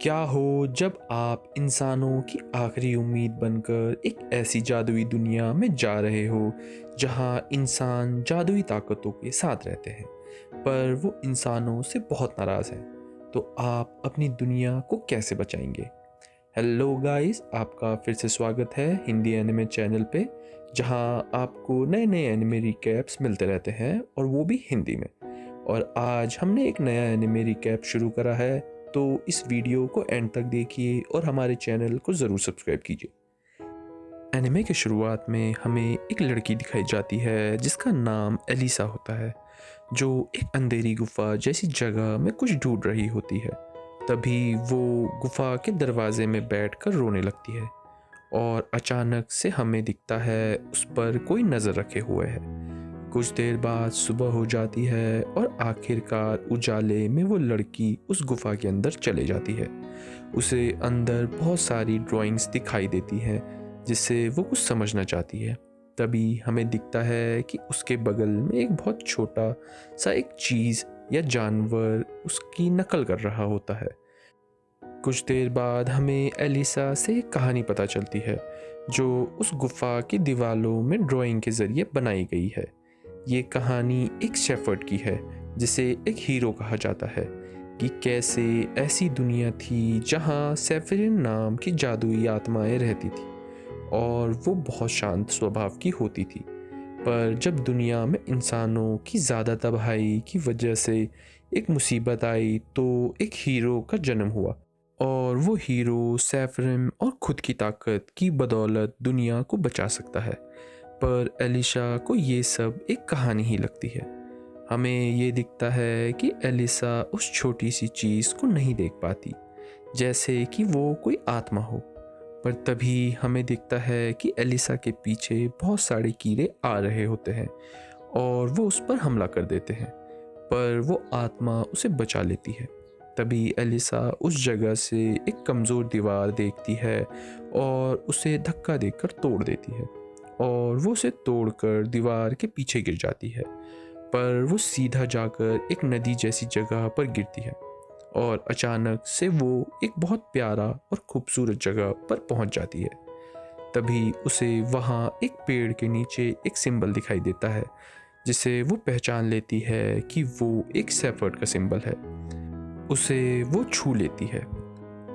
क्या हो जब आप इंसानों की आखिरी उम्मीद बनकर एक ऐसी जादुई दुनिया में जा रहे हो जहां इंसान जादुई ताकतों के साथ रहते हैं पर वो इंसानों से बहुत नाराज़ हैं। तो आप अपनी दुनिया को कैसे बचाएंगे? हेलो गाइस, आपका फिर से स्वागत है हिंदी एनिमे चैनल पे, जहां आपको नए नए एनिमे रिकैप्स मिलते रहते हैं और वो भी हिंदी में। और आज हमने एक नया एनिमे रिकैप शुरू करा है, तो इस वीडियो को एंड तक देखिए और हमारे चैनल को ज़रूर सब्सक्राइब कीजिए। एनिमे के शुरुआत में हमें एक लड़की दिखाई जाती है जिसका नाम एलिसा होता है, जो एक अंधेरी गुफा जैसी जगह में कुछ ढूंढ रही होती है। तभी वो गुफा के दरवाजे में बैठकर रोने लगती है और अचानक से हमें दिखता है उस पर कोई नज़र रखे हुए है। कुछ देर बाद सुबह हो जाती है और आखिरकार उजाले में वो लड़की उस गुफा के अंदर चले जाती है। उसे अंदर बहुत सारी ड्राइंग्स दिखाई देती हैं जिससे वो कुछ समझना चाहती है। तभी हमें दिखता है कि उसके बगल में एक बहुत छोटा सा एक चीज़ या जानवर उसकी नकल कर रहा होता है। कुछ देर बाद हमें एलिसा से एक कहानी पता चलती है जो उस गुफा की दीवारों में ड्राइंग के ज़रिए बनाई गई है। ये कहानी एक शेफर्ड की है जिसे एक हीरो कहा जाता है, कि कैसे ऐसी दुनिया थी जहाँ सेफिरिन नाम की जादुई आत्माएं रहती थी और वो बहुत शांत स्वभाव की होती थी। पर जब दुनिया में इंसानों की ज़्यादा तबाही की वजह से एक मुसीबत आई तो एक हीरो का जन्म हुआ और वो हीरो सैफरन और खुद की ताकत की बदौलत दुनिया को बचा सकता है। पर एलिशा को ये सब एक कहानी ही लगती है। हमें ये दिखता है कि एलिसा उस छोटी सी चीज़ को नहीं देख पाती, जैसे कि वो कोई आत्मा हो। पर तभी हमें दिखता है कि एलिसा के पीछे बहुत सारे कीड़े आ रहे होते हैं और वो उस पर हमला कर देते हैं, पर वो आत्मा उसे बचा लेती है। तभी एलिसा उस जगह से एक कमज़ोर दीवार देखती है और उसे धक्का देकर तोड़ देती है और वो उसे तोड़कर दीवार के पीछे गिर जाती है। पर वो सीधा जाकर एक नदी जैसी जगह पर गिरती है और अचानक से वो एक बहुत प्यारा और खूबसूरत जगह पर पहुंच जाती है। तभी उसे वहाँ एक पेड़ के नीचे एक सिंबल दिखाई देता है जिसे वो पहचान लेती है कि वो एक सेफर्ड का सिंबल है। उसे वो छू लेती है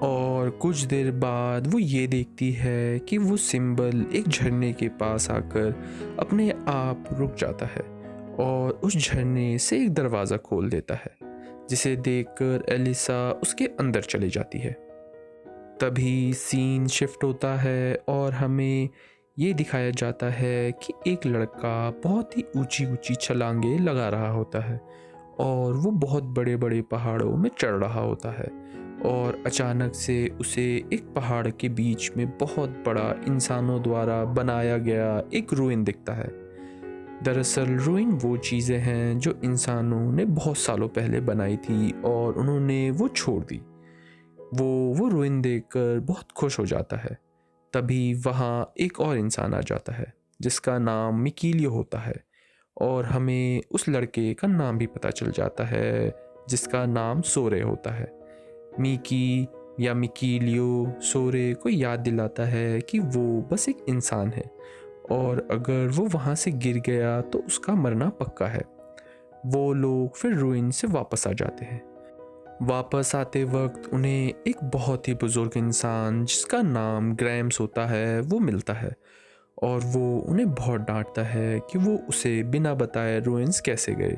और कुछ देर बाद वो ये देखती है कि वो सिंबल एक झरने के पास आकर अपने आप रुक जाता है और उस झरने से एक दरवाज़ा खोल देता है, जिसे देखकर एलिसा उसके अंदर चली जाती है। तभी सीन शिफ्ट होता है और हमें ये दिखाया जाता है कि एक लड़का बहुत ही ऊंची ऊंची छलांगे लगा रहा होता है और वो बहुत बड़े बड़े पहाड़ों में चढ़ रहा होता है और अचानक से उसे एक पहाड़ के बीच में बहुत बड़ा इंसानों द्वारा बनाया गया एक रूइन दिखता है। दरअसल रूइन वो चीज़ें हैं जो इंसानों ने बहुत सालों पहले बनाई थी और उन्होंने वो छोड़ दी। वो रूइन देखकर बहुत खुश हो जाता है। तभी वहाँ एक और इंसान आ जाता है जिसका नाम मिकीलियो होता है और हमें उस लड़के का नाम भी पता चल जाता है जिसका नाम सोरे होता है। मिकी या मिकीलियो सोरे को याद दिलाता है कि वो बस एक इंसान है और अगर वो वहाँ से गिर गया तो उसका मरना पक्का है। वो लोग फिर रूइन से वापस आ जाते हैं। वापस आते वक्त उन्हें एक बहुत ही बुजुर्ग इंसान जिसका नाम ग्रैम्स होता है वो मिलता है और वो उन्हें बहुत डांटता है कि वो उसे बिना बताए रुइंस कैसे गए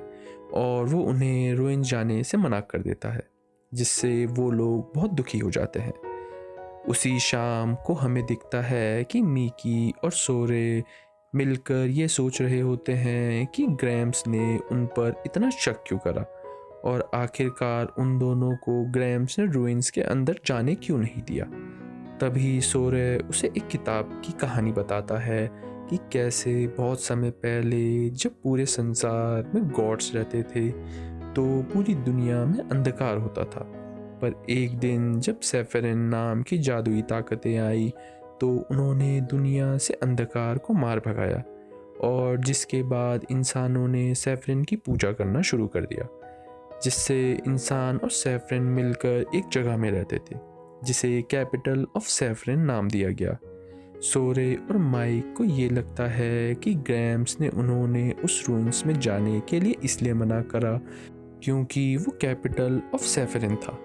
और वो उन्हें रुइंस जाने से मना कर देता है, जिससे वो लोग बहुत दुखी हो जाते हैं। उसी शाम को हमें दिखता है कि मीकी और सोरे मिलकर ये सोच रहे होते हैं कि ग्रैम्स ने उन पर इतना शक क्यों करा और आखिरकार उन दोनों को ग्रैम्स ने रूइंस के अंदर जाने क्यों नहीं दिया। तभी सोरे उसे एक किताब की कहानी बताता है कि कैसे बहुत समय पहले जब पूरे संसार में गॉड्स रहते थे तो पूरी दुनिया में अंधकार होता था, पर एक दिन जब सेफेरिन नाम की जादुई ताकतें आई तो उन्होंने दुनिया से अंधकार को मार भगाया और जिसके बाद इंसानों ने सेफेरिन की पूजा करना शुरू कर दिया, जिससे इंसान और सेफरन मिलकर एक जगह में रहते थे। जिसे कैपिटल ऑफ सेफरिन नाम दिया गया। सोरे और माइक को ये लगता है कि ग्रैम्स ने उन्होंने उस रूइंस में जाने के लिए इसलिए मना करा क्योंकि वो कैपिटल ऑफ सेफरिन था।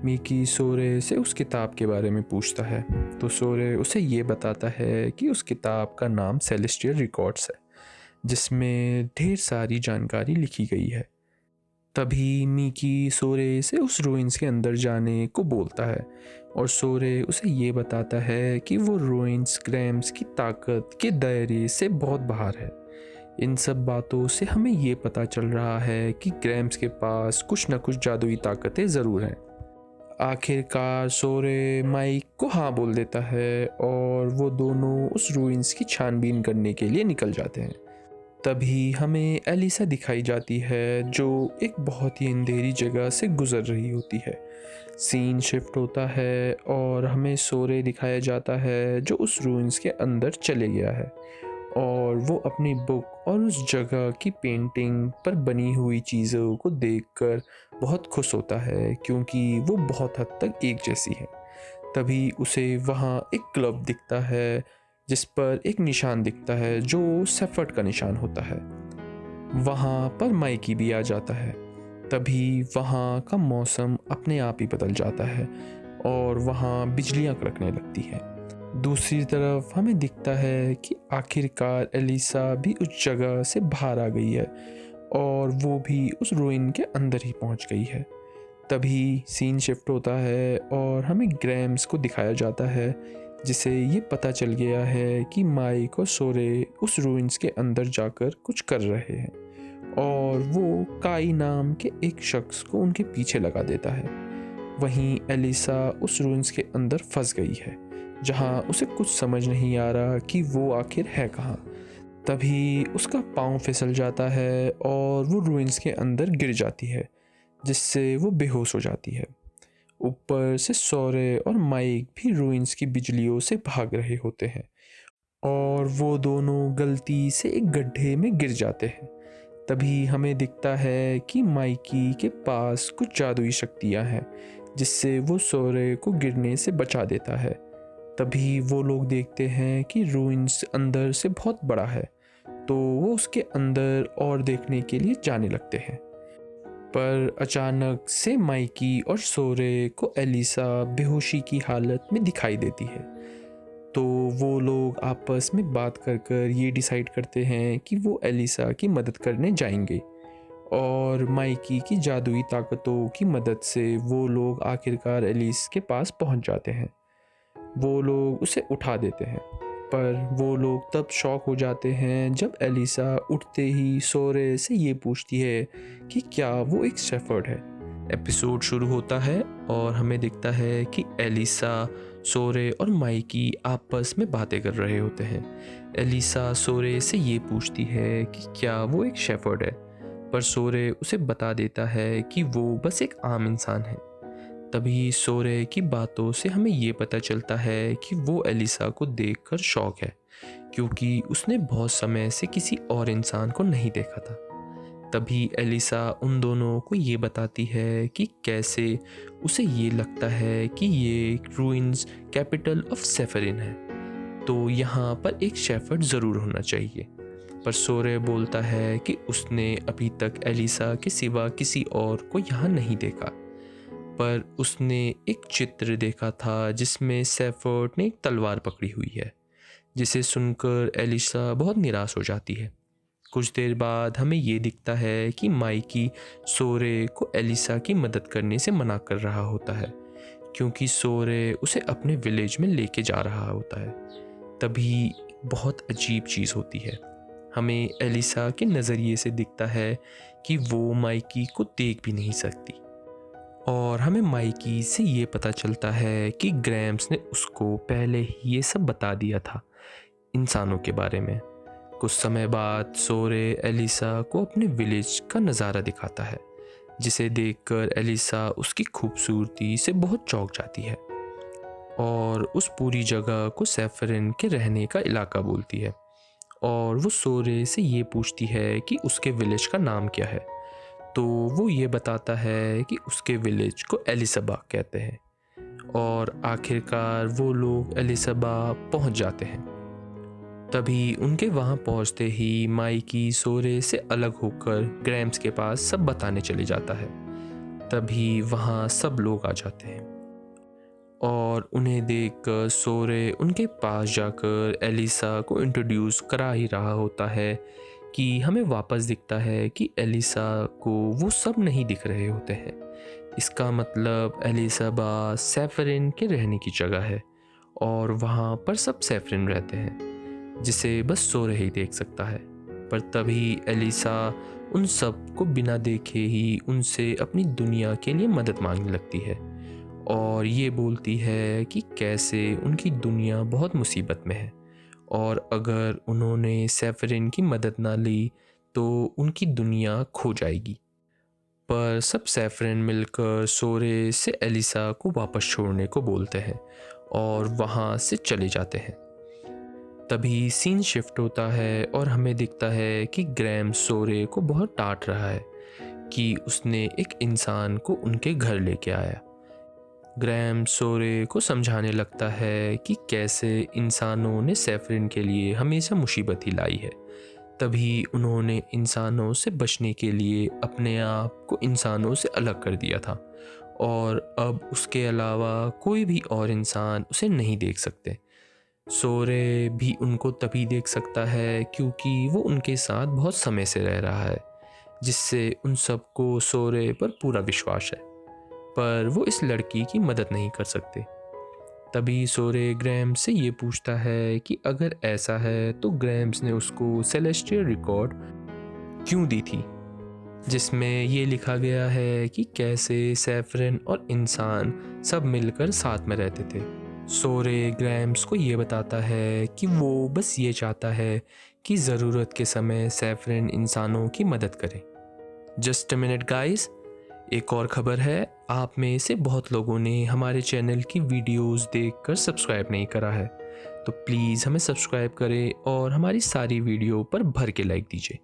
मीकी सोरे से उस किताब के बारे में पूछता है तो सोरे उसे ये बताता है कि उस किताब का नाम सेलेस्टियल रिकॉर्ड्स है, जिसमें ढेर सारी जानकारी लिखी गई है। तभी मीकी सोरे से उस रूइंस के अंदर जाने को बोलता है और सोरे उसे ये बताता है कि वो रूइंस ग्रैम्स की ताकत के दायरे से बहुत बाहर है। इन सब बातों से हमें ये पता चल रहा है कि ग्रैम्स के पास कुछ न कुछ जादुई ताकतें ज़रूर हैं। आखिरकार सोरे माइक को हाँ बोल देता है और वो दोनों उस रूइंस की छानबीन करने के लिए निकल जाते हैं। तभी हमें एलिसा दिखाई जाती है जो एक बहुत ही अंधेरी जगह से गुजर रही होती है। सीन शिफ्ट होता है और हमें सोरे दिखाया जाता है जो उस रूइंस के अंदर चले गया है और वो अपनी बुक और उस जगह की पेंटिंग पर बनी हुई चीज़ों को देखकर बहुत खुश होता है क्योंकि वो बहुत हद तक एक जैसी है। तभी उसे वहाँ एक क्लब दिखता है जिस पर एक निशान दिखता है जो सेफर्ट का निशान होता है। वहाँ पर माइकी भी आ जाता है। तभी वहाँ का मौसम अपने आप ही बदल जाता है और वहाँ बिजलियाँ कड़कने लगती हैं। दूसरी तरफ हमें दिखता है कि आखिरकार एलिसा भी उस जगह से बाहर आ गई है और वो भी उस रूइन के अंदर ही पहुंच गई है। तभी सीन शिफ्ट होता है और हमें ग्रैम्स को दिखाया जाता है जिसे ये पता चल गया है कि माइक और सोरे उस रूइंस के अंदर जाकर कुछ कर रहे हैं और वो काई नाम के एक शख्स को उनके पीछे लगा देता है। वहीं एलिसा उस रूइंस के अंदर फंस गई है जहां उसे कुछ समझ नहीं आ रहा कि वो आखिर है कहाँ। तभी उसका पाँव फिसल जाता है और वो रूइंस के अंदर गिर जाती है जिससे वो बेहोश हो जाती है। ऊपर से सोरे और माइक भी रूइंस की बिजलियों से भाग रहे होते हैं और वो दोनों गलती से एक गड्ढे में गिर जाते हैं। तभी हमें दिखता है कि माइकी के पास कुछ जादुई शक्तियाँ हैं जिससे वो सोरे को गिरने से बचा देता है। तभी वो लोग देखते हैं कि रूइंस अंदर से बहुत बड़ा है तो वो उसके अंदर और देखने के लिए जाने लगते हैं। पर अचानक से माइकी और सोरे को एलिसा बेहोशी की हालत में दिखाई देती है तो वो लोग आपस में बात कर कर ये डिसाइड करते हैं कि वो एलिसा की मदद करने जाएंगे और माइकी की जादुई ताकतों की मदद से वो लोग आखिरकार एलिस के पास पहुंच जाते हैं। वो लोग उसे उठा देते हैं पर वो लोग तब शॉक हो जाते हैं जब एलिसा उठते ही सोरे से ये पूछती है कि क्या वो एक शेफर्ड है। एपिसोड शुरू होता है और हमें दिखता है कि एलिसा, सोरे और माइकी आपस में बातें कर रहे होते हैं। एलिसा सोरे से ये पूछती है कि क्या वो एक शेफर्ड है, पर सोरे उसे बता देता है कि वो बस एक आम इंसान है। तभी सोरे की बातों से हमें ये पता चलता है कि वो एलिसा को देखकर शॉक है क्योंकि उसने बहुत समय से किसी और इंसान को नहीं देखा था। तभी एलिसा उन दोनों को ये बताती है कि कैसे उसे ये लगता है कि ये रूइंस कैपिटल ऑफ सेफरिन है तो यहाँ पर एक शेफर्ड ज़रूर होना चाहिए। पर सोरे बोलता है कि उसने अभी तक एलिसा के सिवा किसी और को यहाँ नहीं देखा, पर उसने एक चित्र देखा था जिसमें सेफर्ड ने एक तलवार पकड़ी हुई है, जिसे सुनकर एलिसा बहुत निराश हो जाती है। कुछ देर बाद हमें ये दिखता है कि माइकी सोरे को एलिसा की मदद करने से मना कर रहा होता है क्योंकि सोरे उसे अपने विलेज में लेके जा रहा होता है। तभी बहुत अजीब चीज़ होती है। हमें एलिसा के नज़रिए से दिखता है कि वो माइकी को देख भी नहीं सकती और हमें माइकी से ये पता चलता है कि ग्रैम्स ने उसको पहले ही ये सब बता दिया था इंसानों के बारे में। कुछ समय बाद सोरे एलिसा को अपने विलेज का नज़ारा दिखाता है जिसे देखकर एलिसा उसकी खूबसूरती से बहुत चौंक जाती है और उस पूरी जगह को सेफरिन के रहने का इलाका बोलती है और वो सोरे से ये पूछती है कि उसके विलेज का नाम क्या है तो वो ये बताता है कि उसके विलेज को एलिसाबाग कहते हैं और आखिरकार वो लोग एलिसाबा पहुंच जाते हैं। तभी उनके वहां पहुंचते ही माइकी सोरे से अलग होकर ग्रैम्स के पास सब बताने चले जाता है। तभी वहां सब लोग आ जाते हैं और उन्हें देखकर सोरे उनके पास जाकर एलिसा को इंट्रोड्यूस करा ही रहा होता है कि हमें वापस दिखता है कि एलिसा को वो सब नहीं दिख रहे होते हैं। इसका मतलब एलिसाबा सैफरिन के रहने की जगह है और वहाँ पर सब सैफरिन रहते हैं जिसे बस सोरे ही देख सकता है। पर तभी एलिसा उन सब को बिना देखे ही उनसे अपनी दुनिया के लिए मदद मांगने लगती है और ये बोलती है कि कैसे उनकी दुनिया बहुत मुसीबत में है और अगर उन्होंने सैफरिन की मदद ना ली तो उनकी दुनिया खो जाएगी। पर सब सैफरिन मिलकर सोरे से एलिसा को वापस छोड़ने को बोलते हैं और वहाँ से चले जाते हैं। तभी सीन शिफ्ट होता है और हमें दिखता है कि ग्रैम सोरे को बहुत डांट रहा है कि उसने एक इंसान को उनके घर लेके आया। ग्रैम सोरे को समझाने लगता है कि कैसे इंसानों ने सैफरिन के लिए हमेशा मुसीबत ही लाई है। तभी उन्होंने इंसानों से बचने के लिए अपने आप को इंसानों से अलग कर दिया था और अब उसके अलावा कोई भी और इंसान उसे नहीं देख सकते। सोरे भी उनको तभी देख सकता है क्योंकि वो उनके साथ बहुत समय से रह रहा है, जिससे उन सबको सोरे पर पूरा विश्वास है। पर वो इस लड़की की मदद नहीं कर सकते। तभी सोरे ग्रैम्स से ये पूछता है कि अगर ऐसा है तो ग्रैम्स ने उसको सेलेस्टियल रिकॉर्ड क्यों दी थी, जिसमें ये लिखा गया है कि कैसे सैफरन और इंसान सब मिलकर साथ में रहते थे। सोरे ग्रैम्स को ये बताता है कि वो बस ये चाहता है कि ज़रूरत के समय सैफरन इंसानों की मदद करे। जस्ट अ मिनट गाइस, एक और ख़बर है, आप में से बहुत लोगों ने हमारे चैनल की वीडियोस देखकर सब्सक्राइब नहीं करा है, तो प्लीज़ हमें सब्सक्राइब करें और हमारी सारी वीडियो पर भर के लाइक दीजिए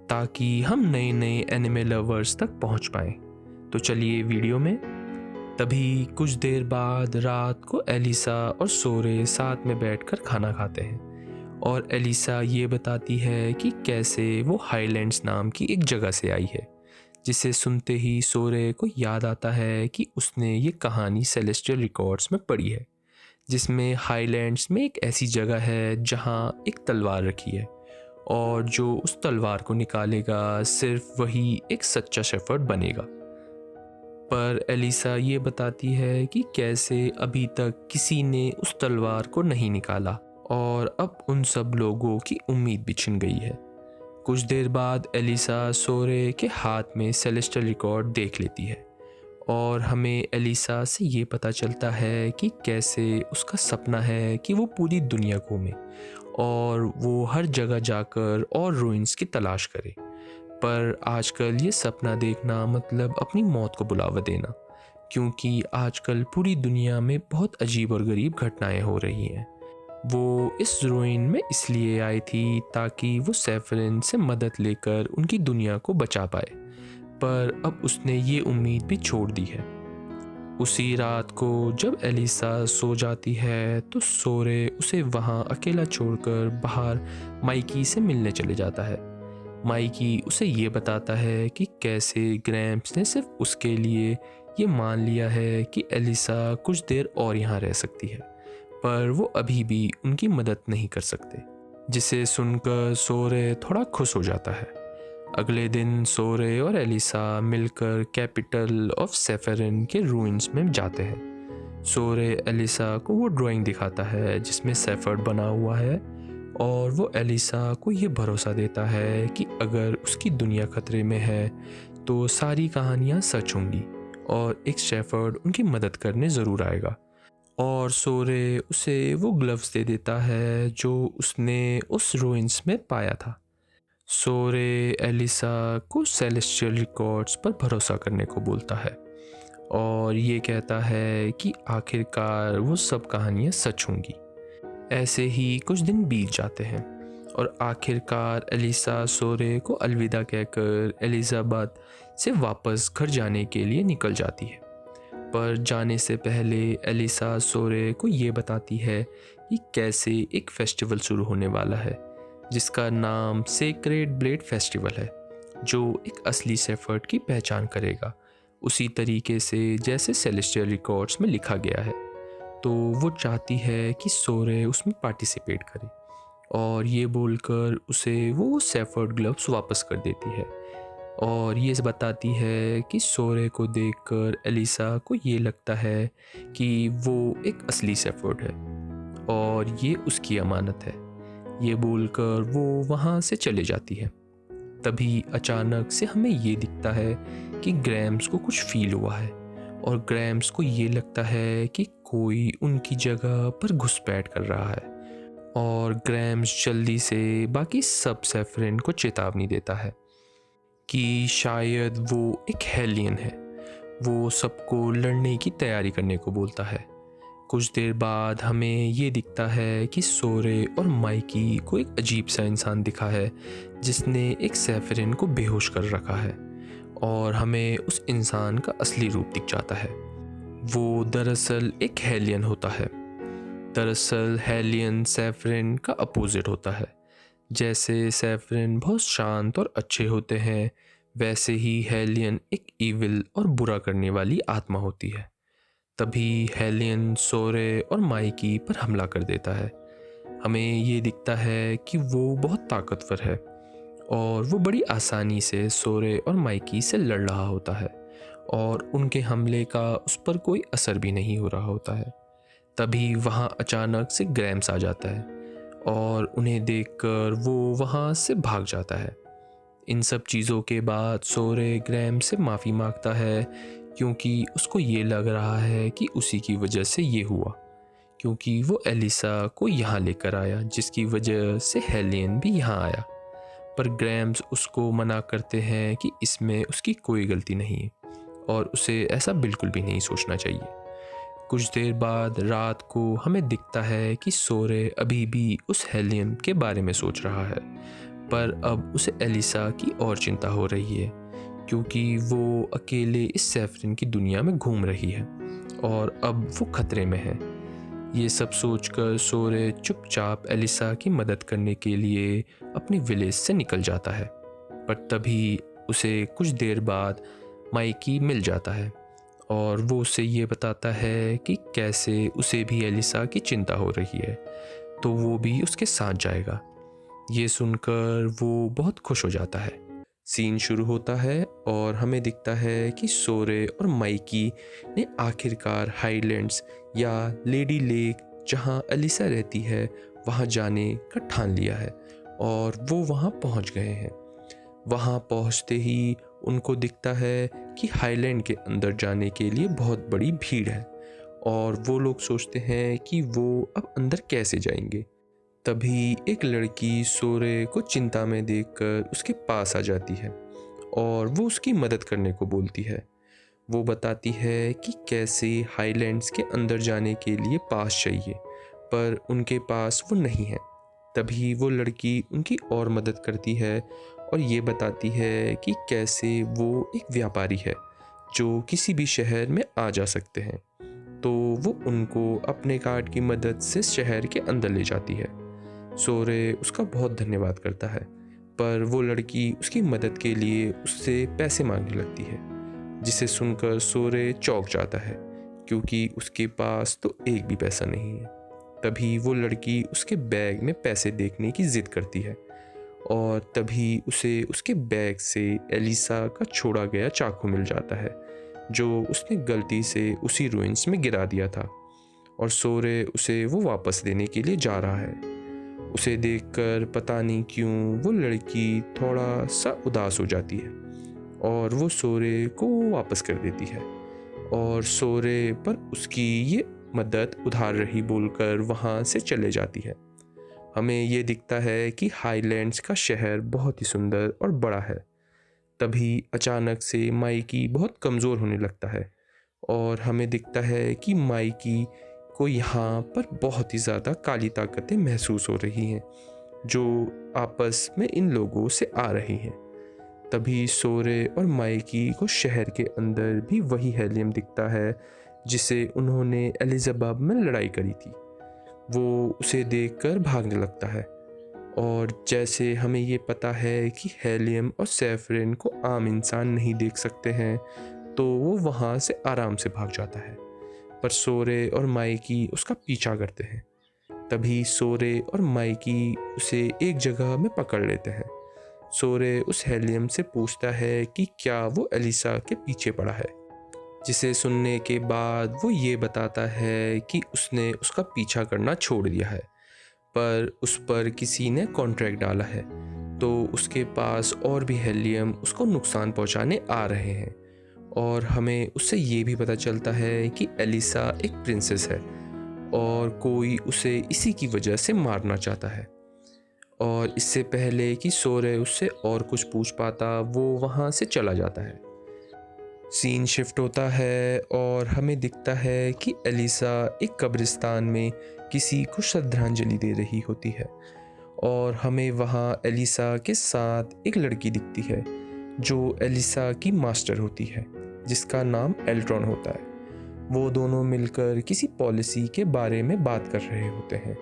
ताकि हम नए नए एनिमे लवर्स तक पहुंच पाएँ। तो चलिए वीडियो में। तभी कुछ देर बाद रात को एलिसा और सोरे साथ में बैठकर खाना खाते हैं और एलिसा ये बताती है कि कैसे वो हाईलैंड्स नाम की एक जगह से आई है, जिसे सुनते ही सोरे को याद आता है कि उसने ये कहानी सेलेस्टियल रिकॉर्ड्स में पढ़ी है, जिसमें हाईलैंड्स में एक ऐसी जगह है जहाँ एक तलवार रखी है और जो उस तलवार को निकालेगा सिर्फ वही एक सच्चा शेफर्ड बनेगा। पर एलिसा ये बताती है कि कैसे अभी तक किसी ने उस तलवार को नहीं निकाला और अब उन सब लोगों की उम्मीद भी छिन गई है। कुछ देर बाद एलिसा सोरे के हाथ में सेलेस्टियल रिकॉर्ड देख लेती है और हमें एलिसा से ये पता चलता है कि कैसे उसका सपना है कि वो पूरी दुनिया घूमे और वो हर जगह जाकर और रूइंस की तलाश करे। पर आजकल ये सपना देखना मतलब अपनी मौत को बुलावा देना, क्योंकि आजकल पूरी दुनिया में बहुत अजीब और गरीब घटनाएं हो रही हैं। वो इस रूइन में इसलिए आई थी ताकि वो सैफरन से मदद लेकर उनकी दुनिया को बचा पाए, पर अब उसने ये उम्मीद भी छोड़ दी है। उसी रात को जब एलिसा सो जाती है तो सोरे उसे वहाँ अकेला छोड़कर बाहर माइकी से मिलने चले जाता है। माइकी उसे ये बताता है कि कैसे ग्रैम्स ने सिर्फ उसके लिए ये मान लिया है कि एलिसा कुछ देर और यहाँ रह सकती है, पर वो अभी भी उनकी मदद नहीं कर सकते, जिसे सुनकर सोरे थोड़ा खुश हो जाता है। अगले दिन सोरे और एलिसा मिलकर कैपिटल ऑफ सैफरन के रूइंस में जाते हैं। सोरे एलिसा को वो ड्राइंग दिखाता है जिसमें सैफर्ड बना हुआ है और वो एलिसा को ये भरोसा देता है कि अगर उसकी दुनिया खतरे में है तो सारी कहानियाँ सच होंगी और एक शेफर्ड उनकी मदद करने ज़रूर आएगा। और सोरे उसे वो ग्लव्स दे देता है जो उसने उस रूइंस में पाया था। सोरे एलिसा को सेलेस्टियल रिकॉर्ड्स पर भरोसा करने को बोलता है और ये कहता है कि आखिरकार वो सब कहानियाँ सच होंगी। ऐसे ही कुछ दिन बीत जाते हैं और आखिरकार एलिसा सोरे को अलविदा कहकर एलिजाबेथ से वापस घर जाने के लिए निकल जाती है। पर जाने से पहले एलिसा सोरे को ये बताती है कि कैसे एक फेस्टिवल शुरू होने वाला है, जिसका नाम सेक्रेड ब्लेड फेस्टिवल है, जो एक असली सेफर्ड की पहचान करेगा, उसी तरीके से जैसे सेलेस्टियल रिकॉर्ड्स में लिखा गया है। तो वो चाहती है कि सोरे उसमें पार्टिसिपेट करे, और ये बोलकर उसे वो सेफर्ड ग्लव्स वापस कर देती है, और ये बताती है कि सोरे को देखकर एलिसा को ये लगता है कि वो एक असली सेफर्ड है और ये उसकी अमानत है। ये बोलकर वो वहाँ से चले जाती है। तभी अचानक से हमें ये दिखता है कि ग्रैम्स को कुछ फील हुआ है, और ग्रैम्स को ये लगता है कि कोई उनकी जगह पर घुसपैठ कर रहा है, और ग्रैम्स जल्दी से बाकी सब सेफरिन को चेतावनी देता है कि शायद वो एक हेलियन है। वो सबको लड़ने की तैयारी करने को बोलता है। कुछ देर बाद हमें ये दिखता है कि सोरे और माइकी को एक अजीब सा इंसान दिखा है जिसने एक सेफरिन को बेहोश कर रखा है, और हमें उस इंसान का असली रूप दिख जाता है। वो दरअसल एक हेलियन होता है। दरअसल हेलियन सेफरिन का अपोजिट होता है। जैसे सेफरिन बहुत शांत और अच्छे होते हैं, वैसे ही हेलियन एक इविल और बुरा करने वाली आत्मा होती है। तभी हेलियन सोरे और माइकी पर हमला कर देता है। हमें ये दिखता है कि वो बहुत ताकतवर है, और वो बड़ी आसानी से सोरे और माइकी से लड़ रहा होता है, और उनके हमले का उस पर कोई असर भी नहीं हो रहा होता है। तभी वहाँ अचानक से ग्रैम्स आ जाता है, और उन्हें देखकर वो वहाँ से भाग जाता है। इन सब चीज़ों के बाद सोरे ग्रैम से माफ़ी मांगता है, क्योंकि उसको ये लग रहा है कि उसी की वजह से ये हुआ, क्योंकि वो एलिसा को यहाँ लेकर आया, जिसकी वजह से हेलियन भी यहाँ आया। पर ग्रैम्स उसको मना करते हैं कि इसमें उसकी कोई गलती नहीं है, और उसे ऐसा बिल्कुल भी नहीं सोचना चाहिए। कुछ देर बाद रात को हमें दिखता है कि सोरे अभी भी उस हेलियन के बारे में सोच रहा है, पर अब उसे एलिसा की और चिंता हो रही है, क्योंकि वो अकेले इस सेफरिन की दुनिया में घूम रही है, और अब वो खतरे में है। ये सब सोचकर सोरे चुपचाप एलिसा की मदद करने के लिए अपनी विलेज से निकल जाता है। पर तभी उसे कुछ देर बाद माइकी मिल जाता है, और वो उसे ये बताता है कि कैसे उसे भी एलिसा की चिंता हो रही है, तो वो भी उसके साथ जाएगा। ये सुनकर वो बहुत खुश हो जाता है। सीन शुरू होता है, और हमें दिखता है कि सोरे और माइकी ने आखिरकार हाईलैंड्स या लेडी लेक, जहाँ एलिसा रहती है, वहाँ जाने का ठान लिया है, और वो वहाँ पहुँच गए हैं। वहाँ पहुँचते ही उनको दिखता है कि हाईलैंड के अंदर जाने के लिए बहुत बड़ी भीड़ है, और वो लोग सोचते हैं कि वो अब अंदर कैसे जाएंगे। तभी एक लड़की सोरे को चिंता में देखकर उसके पास आ जाती है, और वो उसकी मदद करने को बोलती है। वो बताती है कि कैसे हाईलैंड्स के अंदर जाने के लिए पास चाहिए, पर उनके पास वो नहीं है। तभी वो लड़की उनकी और मदद करती है, और ये बताती है कि कैसे वो एक व्यापारी है जो किसी भी शहर में आ जा सकते हैं। तो वो उनको अपने कार्ड की मदद से शहर के अंदर ले जाती है। सोरे उसका बहुत धन्यवाद करता है, पर वो लड़की उसकी मदद के लिए उससे पैसे मांगने लगती है, जिसे सुनकर सोरे चौंक जाता है, क्योंकि उसके पास तो एक भी पैसा नहीं है। तभी वो लड़की उसके बैग में पैसे देखने की जिद करती है, और तभी उसे उसके बैग से एलिसा का छोड़ा गया चाकू मिल जाता है, जो उसने गलती से उसी रुइंस में गिरा दिया था, और सोरे उसे वो वापस देने के लिए जा रहा है। उसे देखकर पता नहीं क्यों वो लड़की थोड़ा सा उदास हो जाती है, और वो सोरे को वापस कर देती है, और सोरे पर उसकी ये मदद उधार रही बोलकर वहाँ से चले जाती है। हमें ये दिखता है कि हाईलैंड्स का शहर बहुत ही सुंदर और बड़ा है। तभी अचानक से माइकी बहुत कमज़ोर होने लगता है, और हमें दिखता है कि माइकी को यहाँ पर बहुत ही ज़्यादा काली ताकतें महसूस हो रही हैं, जो आपस में इन लोगों से आ रही हैं। तभी सोरे और माइकी को शहर के अंदर भी वही हेलियम दिखता है जिसे उन्होंने एलिजाबेथ में लड़ाई करी थी। वो उसे देखकर भागने लगता है, और जैसे हमें ये पता है कि हेलियम और सैफरन को आम इंसान नहीं देख सकते हैं, तो वो वहाँ से आराम से भाग जाता है। पर सोरे और माइकी उसका पीछा करते हैं। तभी सोरे और माइकी उसे एक जगह में पकड़ लेते हैं। सोरे उस हेलियम से पूछता है कि क्या वो एलिसा के पीछे पड़ा है, जिसे सुनने के बाद वो ये बताता है कि उसने उसका पीछा करना छोड़ दिया है, पर उस पर किसी ने कॉन्ट्रैक्ट डाला है, तो उसके पास और भी हेलियम उसको नुकसान पहुंचाने आ रहे हैं। और हमें उससे ये भी पता चलता है कि एलिसा एक प्रिंसेस है और कोई उसे इसी की वजह से मारना चाहता है। और इससे पहले कि सोरे उससे और कुछ पूछ पाता, वो वहाँ से चला जाता है। सीन शिफ्ट होता है और हमें दिखता है कि एलिसा एक कब्रिस्तान में किसी को श्रद्धांजलि दे रही होती है, और हमें वहाँ एलिसा के साथ एक लड़की दिखती है जो एलिसा की मास्टर होती है, जिसका नाम एल्ट्रॉन होता है। वो दोनों मिलकर किसी पॉलिसी के बारे में बात कर रहे होते हैं,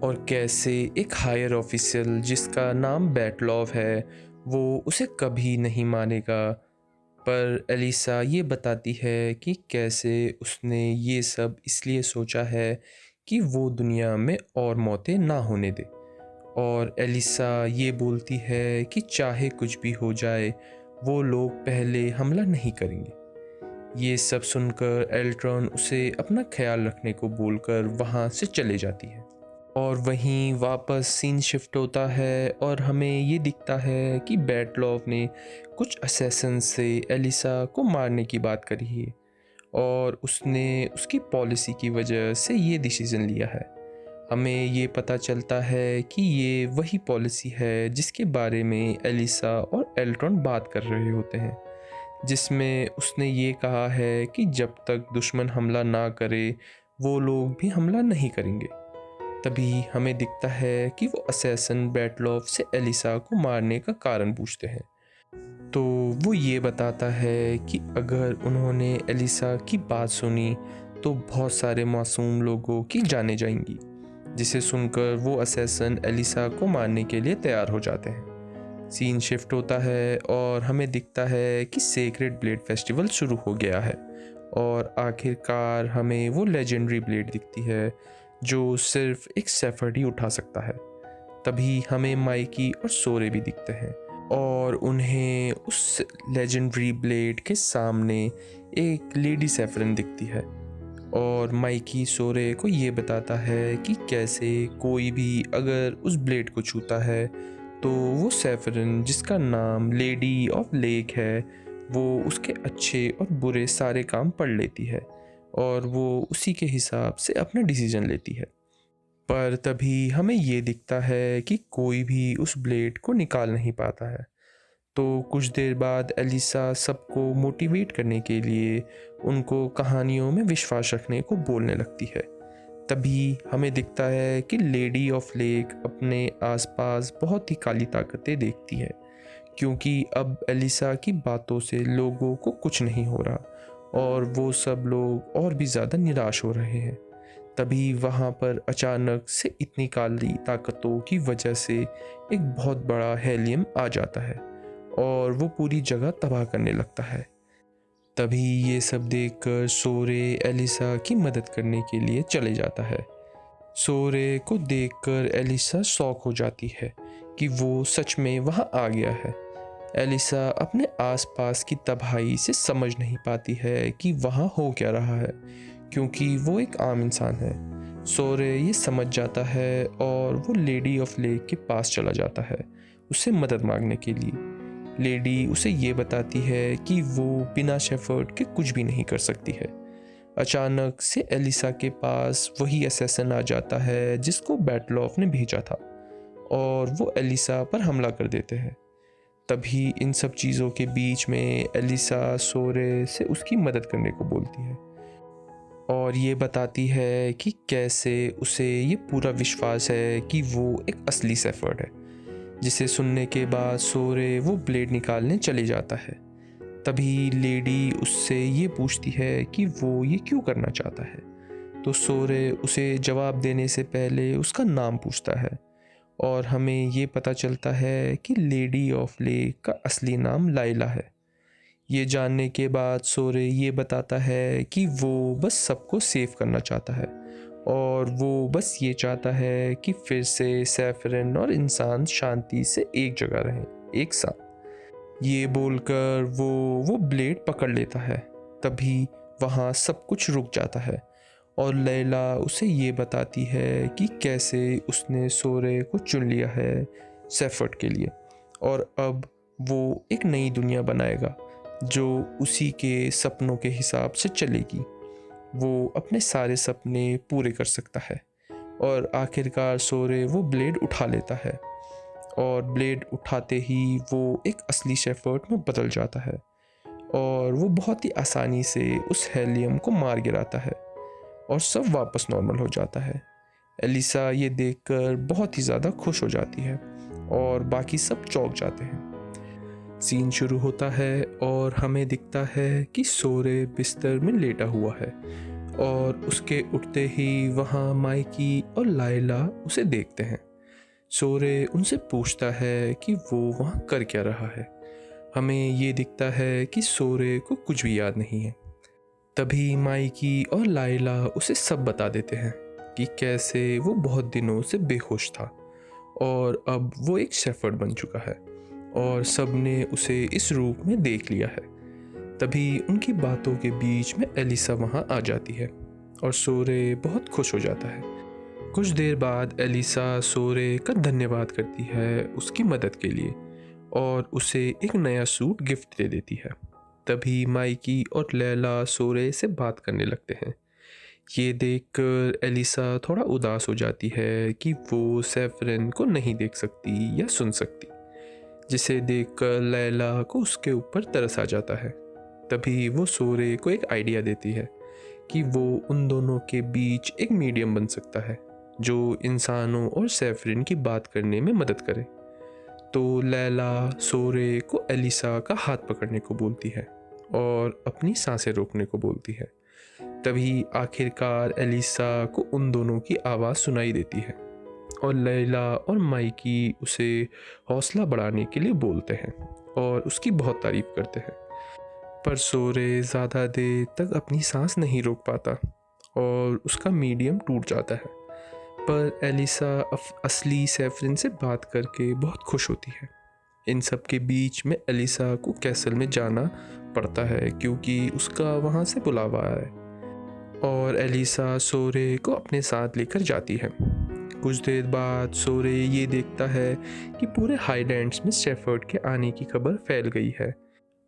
और कैसे एक हायर ऑफिशियल जिसका नाम बैटलॉव है वो उसे कभी नहीं मानेगा। पर एलिसा ये बताती है कि कैसे उसने ये सब इसलिए सोचा है कि वो दुनिया में और मौतें ना होने दे। और एलिसा ये बोलती है कि चाहे कुछ भी हो जाए, वो लोग पहले हमला नहीं करेंगे। ये सब सुनकर एल्ट्रॉन उसे अपना ख्याल रखने को बोलकर वहाँ से चले जाती है। और वहीं वापस सीन शिफ्ट होता है और हमें ये दिखता है कि बैटलॉव ने कुछ असैसन से एलिसा को मारने की बात करी है, और उसने उसकी पॉलिसी की वजह से ये डिसीजन लिया है। हमें ये पता चलता है कि ये वही पॉलिसी है जिसके बारे में एलिसा और एल्ट्रॉन बात कर रहे होते हैं, जिसमें उसने ये कहा है कि जब तक दुश्मन हमला ना करे, वो लोग भी हमला नहीं करेंगे। तभी हमें दिखता है कि वो असैसन बैटलॉव से एलिसा को मारने का कारण पूछते हैं। तो वो ये बताता है कि अगर उन्होंने एलिसा की बात सुनी तो बहुत सारे मासूम लोगों की जानें जाएंगी, जिसे सुनकर वो असैसन एलिसा को मारने के लिए तैयार हो जाते हैं। सीन शिफ्ट होता है और हमें दिखता है कि सेक्रेड ब्लेड फेस्टिवल शुरू हो गया है, और आखिरकार हमें वो लेजेंडरी ब्लेड दिखती है जो सिर्फ एक सेफर्ड ही उठा सकता है। तभी हमें माइकी और सोरे भी दिखते हैं, और उन्हें उस लेजेंडरी ब्लेड के सामने एक लेडी सेफरन दिखती है। और माइकी सोरे को ये बताता है कि कैसे कोई भी अगर उस ब्लेड को छूता है तो वो सेफरन, जिसका नाम लेडी ऑफ लेक है, वो उसके अच्छे और बुरे सारे काम पढ़ लेती है, और वो उसी के हिसाब से अपना डिसीजन लेती है। पर तभी हमें ये दिखता है कि कोई भी उस ब्लेड को निकाल नहीं पाता है। तो कुछ देर बाद एलिसा सबको मोटिवेट करने के लिए उनको कहानियों में विश्वास रखने को बोलने लगती है। तभी हमें दिखता है कि लेडी ऑफ लेक अपने आसपास बहुत ही काली ताकतें देखती है, क्योंकि अब एलिसा की बातों से लोगों को कुछ नहीं हो रहा, और वो सब लोग और भी ज़्यादा निराश हो रहे हैं। तभी वहाँ पर अचानक से इतनी काली ताकतों की वजह से एक बहुत बड़ा हेलियम आ जाता है, और वो पूरी जगह तबाह करने लगता है। तभी ये सब देखकर सोरे एलिसा की मदद करने के लिए चले जाता है। सोरे को देखकर एलिसा शॉक हो जाती है कि वो सच में वहाँ आ गया है। एलिसा अपने आसपास की तबाही से समझ नहीं पाती है कि वहाँ हो क्या रहा है, क्योंकि वो एक आम इंसान है। सोरे ये समझ जाता है और वो लेडी ऑफ लेक के पास चला जाता है उससे मदद मांगने के लिए। लेडी उसे ये बताती है कि वो बिना शेफर्ड के कुछ भी नहीं कर सकती है। अचानक से एलिसा के पास वही असैसन आ जाता है जिसको बैटलॉफ ने भेजा था, और वो एलिसा पर हमला कर देते हैं। तभी इन सब चीज़ों के बीच में एलिसा सोरे से उसकी मदद करने को बोलती है, और ये बताती है कि कैसे उसे ये पूरा विश्वास है कि वो एक असली सेफर्ड है। जिसे सुनने के बाद सोरे वो ब्लेड निकालने चले जाता है। तभी लेडी उससे ये पूछती है कि वो ये क्यों करना चाहता है। तो सोरे उसे जवाब देने से पहले उसका नाम पूछता है और हमें ये पता चलता है कि लेडी ऑफ लेक का असली नाम लाइला है। ये जानने के बाद सोरे ये बताता है कि वो बस सबको सेव करना चाहता है और वो बस ये चाहता है कि फिर से सैफरन और इंसान शांति से एक जगह रहें, एक साथ। ये बोलकर वो ब्लेड पकड़ लेता है। तभी वहाँ सब कुछ रुक जाता है और लैला उसे ये बताती है कि कैसे उसने सोरे को चुन लिया है सेफर्ड के लिए और अब वो एक नई दुनिया बनाएगा जो उसी के सपनों के हिसाब से चलेगी। वो अपने सारे सपने पूरे कर सकता है और आखिरकार सोरे वो ब्लेड उठा लेता है और ब्लेड उठाते ही वो एक असली शेफर्ड में बदल जाता है और वो बहुत ही आसानी से उस हेलियम को मार गिराता है और सब वापस नॉर्मल हो जाता है। एलिसा ये देखकर बहुत ही ज़्यादा खुश हो जाती है और बाकी सब चौंक जाते हैं। सीन शुरू होता है और हमें दिखता है कि सोरे बिस्तर में लेटा हुआ है और उसके उठते ही वहाँ माइकी और लाइला उसे देखते हैं। सोरे उनसे पूछता है कि वो वहाँ कर क्या रहा है। हमें ये दिखता है कि सोरे को कुछ भी याद नहीं है। तभी माइकी और लाइला उसे सब बता देते हैं कि कैसे वो बहुत दिनों से बेहोश था और अब वो एक शेफर्ड बन चुका है और सब ने उसे इस रूप में देख लिया है। तभी उनकी बातों के बीच में एलिसा वहाँ आ जाती है और सोरे बहुत खुश हो जाता है। कुछ देर बाद एलिसा सोरे का धन्यवाद करती है उसकी मदद के लिए और उसे एक नया सूट गिफ्ट दे देती है। तभी माइकी और लैला सोरे से बात करने लगते हैं। ये देखकर एलिसा थोड़ा उदास हो जाती है कि वो सैफरन को नहीं देख सकती या सुन सकती, जिसे देखकर लैला को उसके ऊपर तरस आ जाता है। तभी वो सोरे को एक आइडिया देती है कि वो उन दोनों के बीच एक मीडियम बन सकता है जो इंसानों और सैफरन की बात करने में मदद करे। तो लैला सोरे को एलिसा का हाथ पकड़ने को बोलती है और अपनी सांसें रोकने को बोलती है। तभी आखिरकार एलिसा को उन दोनों की आवाज़ सुनाई देती है और लैला और माइकी उसे हौसला बढ़ाने के लिए बोलते हैं और उसकी बहुत तारीफ करते हैं। पर सोरे ज़्यादा देर तक अपनी सांस नहीं रोक पाता और उसका मीडियम टूट जाता है। पर एलिसा असली सैफरन से बात करके बहुत खुश होती है। इन सब के बीच में एलिसा को कैसल में जाना पड़ता है क्योंकि उसका वहाँ से बुलावा आया है और एलिसा सोरे को अपने साथ लेकर जाती है। कुछ देर बाद सोरे ये देखता है कि पूरे हाईलैंड्स में शेफर्ड के आने की खबर फैल गई है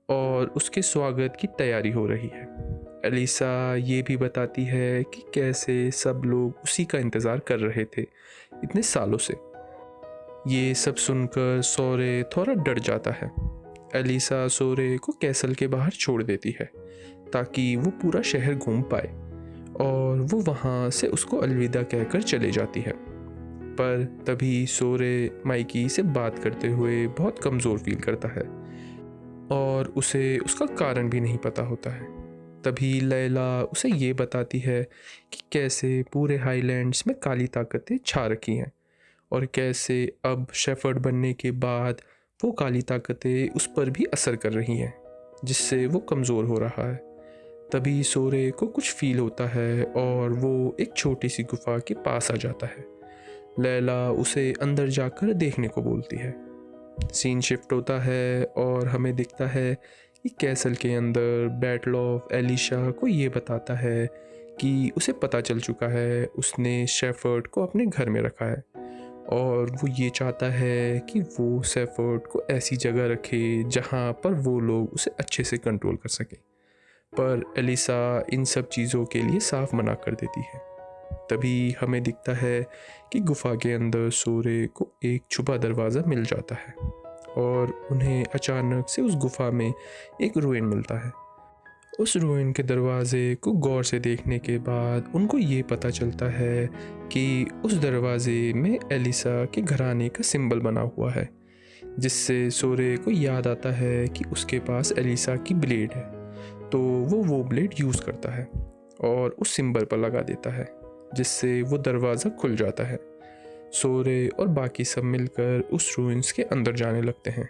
और उसके स्वागत की तैयारी हो रही है। एलिसा ये भी बताती है कि कैसे सब लोग उसी का इंतज़ार कर रहे थे इतने सालों से। ये सब सुनकर सोरे थोड़ा डर जाता है। एलिसा सोरे को कैसल के बाहर छोड़ देती है ताकि वो पूरा शहर घूम पाए और वो वहाँ से उसको अलविदा कहकर चले जाती है। पर तभी सोरे माइकी से बात करते हुए बहुत कमज़ोर फील करता है और उसे उसका कारण भी नहीं पता होता है। तभी लैला उसे ये बताती है कि कैसे पूरे हाईलैंड्स में काली ताकतें छा रखी हैं और कैसे अब शेफर्ड बनने के बाद वो काली ताकतें उस पर भी असर कर रही हैं, जिससे वो कमज़ोर हो रहा है। तभी सोरे को कुछ फील होता है और वो एक छोटी सी गुफा के पास आ जाता है। लैला उसे अंदर जाकर देखने को बोलती है। सीन शिफ्ट होता है और हमें दिखता है कि कैसल के अंदर बैटल ऑफ एलिशा को ये बताता है कि उसे पता चल चुका है उसने शेफर्ड को अपने घर में रखा है और वो ये चाहता है कि वो शेफर्ड को ऐसी जगह रखे जहाँ पर वो लोग उसे अच्छे से कंट्रोल कर सकें। पर एलिसा इन सब चीज़ों के लिए साफ मना कर देती है। तभी हमें दिखता है कि गुफा के अंदर सोरे को एक छुपा दरवाज़ा मिल जाता है और उन्हें अचानक से उस गुफा में एक रुइन मिलता है उस रूइन के दरवाजे को गौर से देखने के बाद उनको ये पता चलता है कि उस दरवाजे में एलिसा के घराने का सिंबल बना हुआ है, जिससे सोरे को याद आता है कि उसके पास एलिसा की ब्लेड है। तो वो ब्लेड यूज़ करता है और उस सिंबल पर लगा देता है, जिससे वो दरवाज़ा खुल जाता है। सोरे और बाकी सब मिलकर उस रूइंस के अंदर जाने लगते हैं।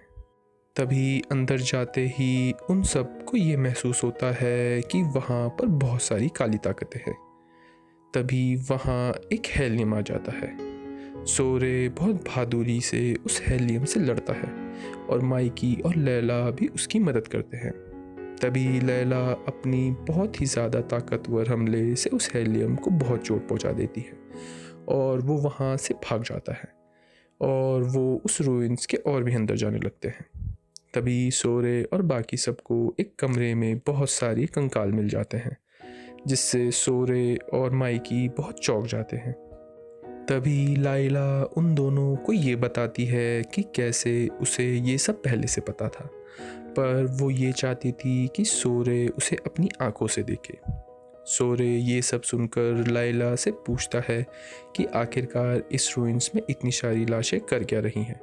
तभी अंदर जाते ही उन सब को ये महसूस होता है कि वहाँ पर बहुत सारी काली ताकतें हैं। तभी वहाँ एक हेलियम आ जाता है। सोरे बहुत बहादुरी से उस हेलियम से लड़ता है और माइकी और लैला भी उसकी मदद करते हैं। तभी लैला अपनी बहुत ही ज़्यादा ताकतवर हमले से उस हेलियम को बहुत चोट पहुंचा देती है और वो वहाँ से भाग जाता है और वो उस रूइंस के और भी अंदर जाने लगते हैं। तभी सोरे और बाकी सबको एक कमरे में बहुत सारी कंकाल मिल जाते हैं, जिससे सोरे और माइकी बहुत चौंक जाते हैं। तभी लाइला उन दोनों को ये बताती है कि कैसे उसे ये सब पहले से पता था, पर वो ये चाहती थी कि सोरे उसे अपनी आंखों से देखे। सोरे ये सब सुनकर लाइला से पूछता है कि आखिरकार इस रूइंस में इतनी सारी लाशें कर क्या रही हैं,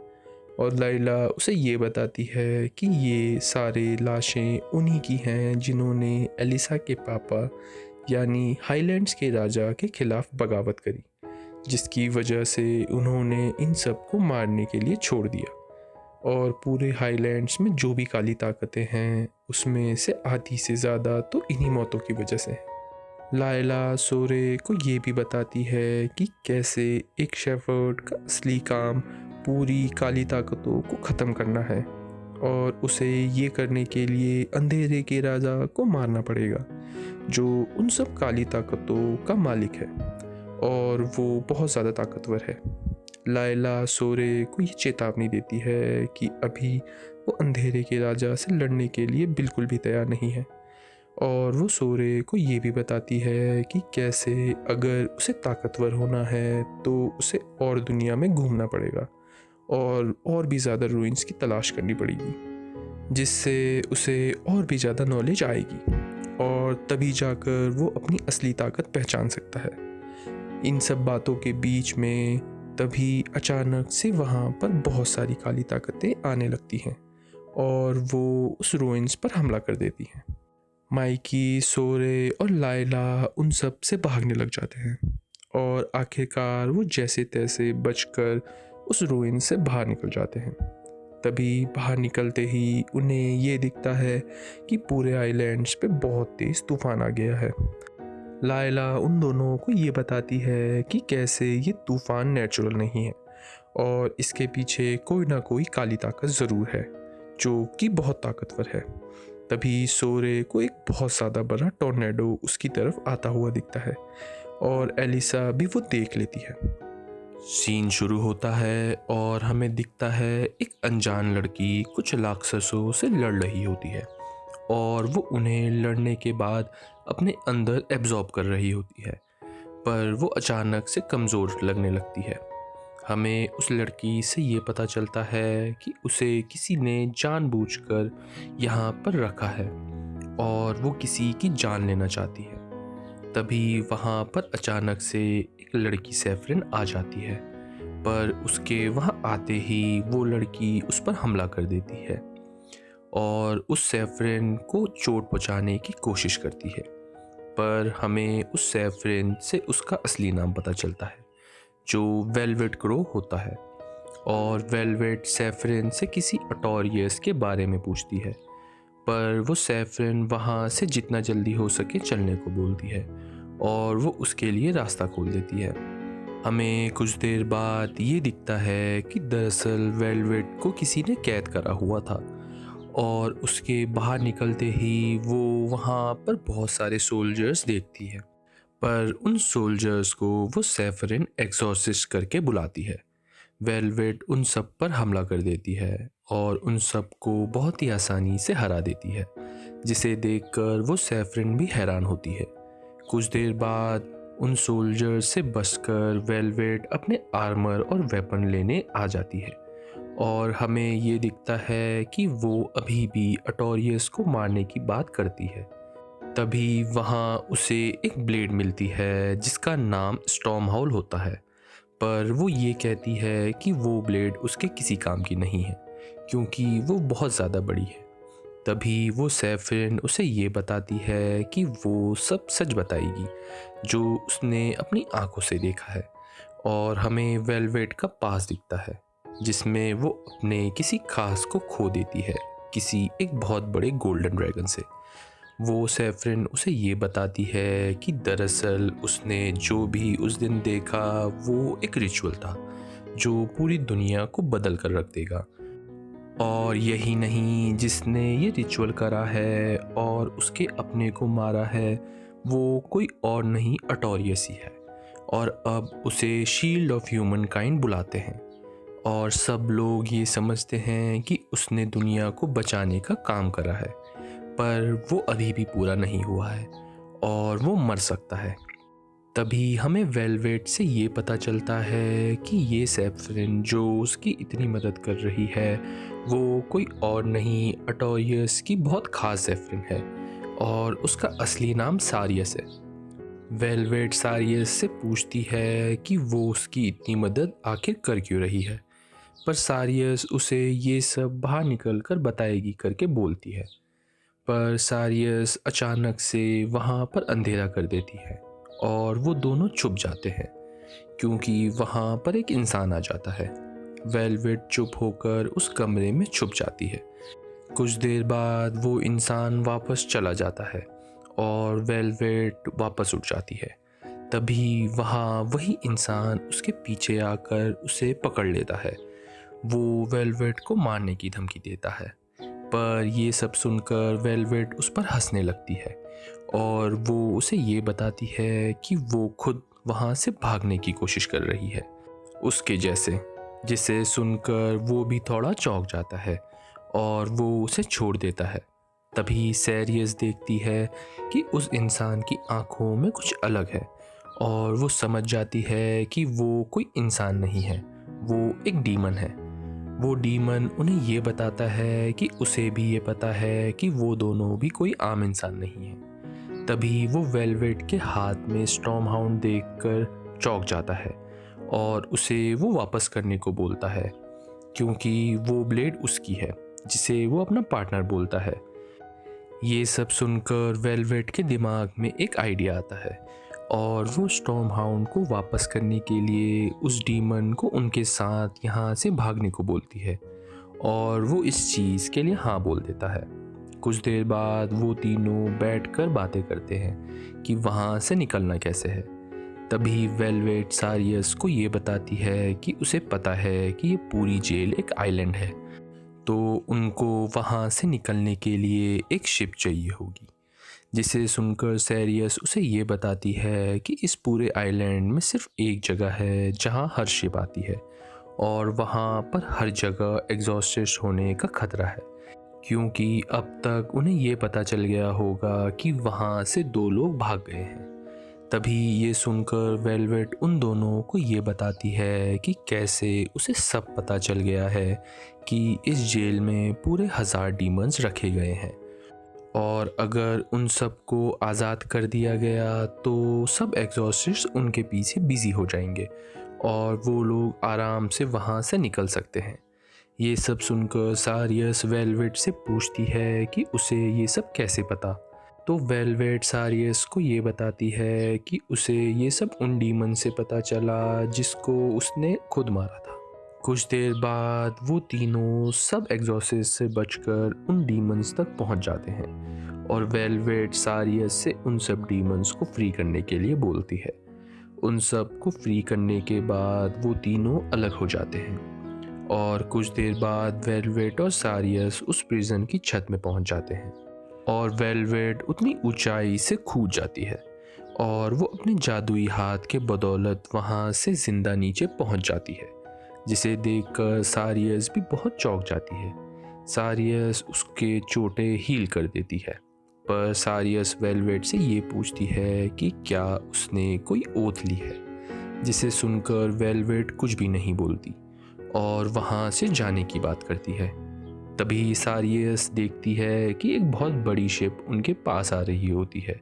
और लाइला उसे ये बताती है कि ये सारे लाशें उन्हीं की हैं जिन्होंने एलिसा के पापा यानी हाईलैंड्स के राजा के खिलाफ बगावत करी, जिसकी वजह से उन्होंने इन सब को मारने के लिए छोड़ दिया। और पूरे हाईलैंड्स में जो भी काली ताकतें हैं उसमें से आधी से ज़्यादा तो इन्हीं मौतों की वजह से हैं। लायला सोरे को ये भी बताती है कि कैसे एक शेफर्ड का असली काम पूरी काली ताकतों को ख़त्म करना है, और उसे ये करने के लिए अंधेरे के राजा को मारना पड़ेगा, जो उन सब काली ताकतों का मालिक है और वो बहुत ज़्यादा ताकतवर है। लायला सोरे को ये चेतावनी देती है कि अभी वो अंधेरे के राजा से लड़ने के लिए बिल्कुल भी तैयार नहीं है, और वो सोरे को ये भी बताती है कि कैसे अगर उसे ताकतवर होना है तो उसे और दुनिया में घूमना पड़ेगा और भी ज़्यादा रूइंस की तलाश करनी पड़ेगी, जिससे उसे और भी ज़्यादा नॉलेज आएगी और तभी जाकर वो अपनी असली ताकत पहचान सकता है। इन सब बातों के बीच में तभी अचानक से वहाँ पर बहुत सारी काली ताकतें आने लगती हैं और वो उस रूइंस पर हमला कर देती हैं। माइकी, सोरे और लायला उन सब से भागने लग जाते हैं और आखिरकार वो जैसे तैसे बचकर उस रूइन से बाहर निकल जाते हैं। तभी बाहर निकलते ही उन्हें ये दिखता है कि पूरे आइलैंड्स पे बहुत तेज़ तूफान आ गया है। लायला उन दोनों को ये बताती है कि कैसे ये तूफान नेचुरल नहीं है और इसके पीछे कोई ना कोई काली ताकत ज़रूर है जो कि बहुत ताकतवर है। तभी सोरे को एक बहुत ज़्यादा बड़ा टॉर्नेडो उसकी तरफ आता हुआ दिखता है और एलिसा भी वो देख लेती है। सीन शुरू होता है और हमें दिखता है एक अनजान लड़की कुछ राक्षसों से लड़ रही होती है और वो उन्हें लड़ने के बाद अपने अंदर एब्जॉर्ब कर रही होती है, पर वो अचानक से कमज़ोर लगने लगती है। हमें उस लड़की से ये पता चलता है कि उसे किसी ने जानबूझकर यहाँ पर रखा है और वो किसी की जान लेना चाहती है। तभी वहाँ पर अचानक से एक लड़की सैफरन आ जाती है, पर उसके वहाँ आते ही वो लड़की उस पर हमला कर देती है और उस सैफरन को चोट पहुँचाने की कोशिश करती है। पर हमें उस सैफरन से उसका असली नाम पता चलता है, जो वेलवेट क्रो होता है, और वेलवेट सैफरन से किसी अटोरियस के बारे में पूछती है, पर वो सैफरन वहाँ से जितना जल्दी हो सके चलने को बोलती है और वो उसके लिए रास्ता खोल देती है। हमें कुछ देर बाद ये दिखता है कि दरअसल वेलवेट को किसी ने कैद करा हुआ था और उसके बाहर निकलते ही वो वहाँ पर बहुत सारे सोल्जर्स देखती है, पर उन सोल्जर्स को वो सैफरन एक्सॉर्सिस्ट करके बुलाती है। वेलवेट उन सब पर हमला कर देती है और उन सब को बहुत ही आसानी से हरा देती है, जिसे देखकर वो सैफरन भी हैरान होती है। कुछ देर बाद उन सोल्जर्स से बचकर वेलवेट अपने आर्मर और वेपन लेने आ जाती है और हमें ये दिखता है कि वो अभी भी अटोरियस को मारने की बात करती है। तभी वहाँ उसे एक ब्लेड मिलती है जिसका नाम स्टॉर्म हाउल होता है। पर वो ये कहती है कि वो ब्लेड उसके किसी काम की नहीं है क्योंकि वो बहुत ज़्यादा बड़ी है। तभी वो सैफरन उसे ये बताती है कि वो सब सच बताएगी जो उसने अपनी आंखों से देखा है। और हमें वेलवेट का पास दिखता है जिसमें वो अपने किसी खास को खो देती है, किसी एक बहुत बड़े गोल्डन ड्रैगन से। वो सैफरन उसे ये बताती है कि दरअसल उसने जो भी उस दिन देखा वो एक रिचुअल था जो पूरी दुनिया को बदल कर रख देगा। और यही नहीं, जिसने ये रिचुअल करा है और उसके अपने को मारा है वो कोई और नहीं, अटोरियस ही है। और अब उसे शील्ड ऑफ ह्यूमन काइंड बुलाते हैं। और सब लोग ये समझते हैं कि उसने दुनिया को बचाने का काम करा है, पर वो अभी भी पूरा नहीं हुआ है और वो मर सकता है। तभी हमें वेलवेट से ये पता चलता है कि ये सैफरन जो उसकी इतनी मदद कर रही है वो कोई और नहीं, अटोरियस की बहुत ख़ास सैफरन है और उसका असली नाम सारियस है। वेलवेट सारियस से पूछती है कि वो उसकी इतनी मदद आखिर कर क्यों रही है, पर सारियस उसे ये सब बाहर निकल कर बताएगी करके बोलती है। पर सारियस अचानक से वहाँ पर अंधेरा कर देती है और वो दोनों छुप जाते हैं क्योंकि वहाँ पर एक इंसान आ जाता है। वेलवेट चुप होकर उस कमरे में छुप जाती है। कुछ देर बाद वो इंसान वापस चला जाता है और वेलवेट वापस उठ जाती है। तभी वहाँ वही इंसान उसके पीछे आकर उसे पकड़ लेता है। वो वेलवेट को मारने की धमकी देता है, पर ये सब सुनकर वेलवेट उस पर हंसने लगती है और वो उसे ये बताती है कि वो खुद वहाँ से भागने की कोशिश कर रही है उसके जैसे, जिसे सुनकर वो भी थोड़ा चौंक जाता है और वो उसे छोड़ देता है। तभी सैरियस देखती है कि उस इंसान की आंखों में कुछ अलग है और वो समझ जाती है कि वो कोई इंसान नहीं है, वो एक डीमन है। वो डीमन उन्हें ये बताता है कि उसे भी ये पता है कि वो दोनों भी कोई आम इंसान नहीं है। तभी वो वेलवेट के हाथ में स्टॉर्म हाउंड देखकर चौंक जाता है और उसे वो वापस करने को बोलता है क्योंकि वो ब्लेड उसकी है, जिसे वो अपना पार्टनर बोलता है। ये सब सुनकर वेलवेट के दिमाग में एक आइडिया आता है और वो स्टॉर्म हाउंड को वापस करने के लिए उस डीमन को उनके साथ यहाँ से भागने को बोलती है और वो इस चीज़ के लिए हाँ बोल देता है। कुछ देर बाद वो तीनों बैठकर बातें करते हैं कि वहाँ से निकलना कैसे है। तभी वेलवेट सारियस को ये बताती है कि उसे पता है कि ये पूरी जेल एक आइलैंड है, तो उनको वहाँ से निकलने के लिए एक शिप चाहिए होगी। जिसे सुनकर सैरियस उसे ये बताती है कि इस पूरे आइलैंड में सिर्फ एक जगह है जहाँ हर शिप आती है और वहाँ पर हर जगह एग्जॉस्टेड होने का खतरा है क्योंकि अब तक उन्हें ये पता चल गया होगा कि वहाँ से दो लोग भाग गए हैं। तभी ये सुनकर वेलवेट उन दोनों को ये बताती है कि कैसे उसे सब पता चल गया है कि इस जेल में पूरे 1000 डीमंस रखे गए हैं और अगर उन सब को आज़ाद कर दिया गया तो सब एग्जॉस्टिड्स उनके पीछे बिजी हो जाएंगे और वो लोग आराम से वहाँ से निकल सकते हैं। ये सब सुनकर सारियस वेलवेट से पूछती है कि उसे ये सब कैसे पता। तो वेलवेट सारियस को ये बताती है कि उसे ये सब उन डीमन से पता चला जिसको उसने खुद मारा था। कुछ देर बाद वो तीनों सब एग्जॉसिस से बचकर उन डीमंस तक पहुंच जाते हैं और वेलवेट सारियस से उन सब डीमंस को फ्री करने के लिए बोलती है। उन सब को फ्री करने के बाद वो तीनों अलग हो जाते हैं और कुछ देर बाद वेलवेट और सारियस उस प्रिजन की छत में पहुंच जाते हैं और वेलवेट उतनी ऊंचाई से कूद जाती है और वो अपने जादुई हाथ के बदौलत वहाँ से जिंदा नीचे पहुँच जाती है, जिसे देखकर सारियस भी बहुत चौंक जाती है। सारियस उसके चोटें हील कर देती है, पर सारियस वेलवेट से ये पूछती है कि क्या उसने कोई ओथ ली है, जिसे सुनकर वेलवेट कुछ भी नहीं बोलती और वहाँ से जाने की बात करती है। तभी सारियस देखती है कि एक बहुत बड़ी शिप उनके पास आ रही होती है,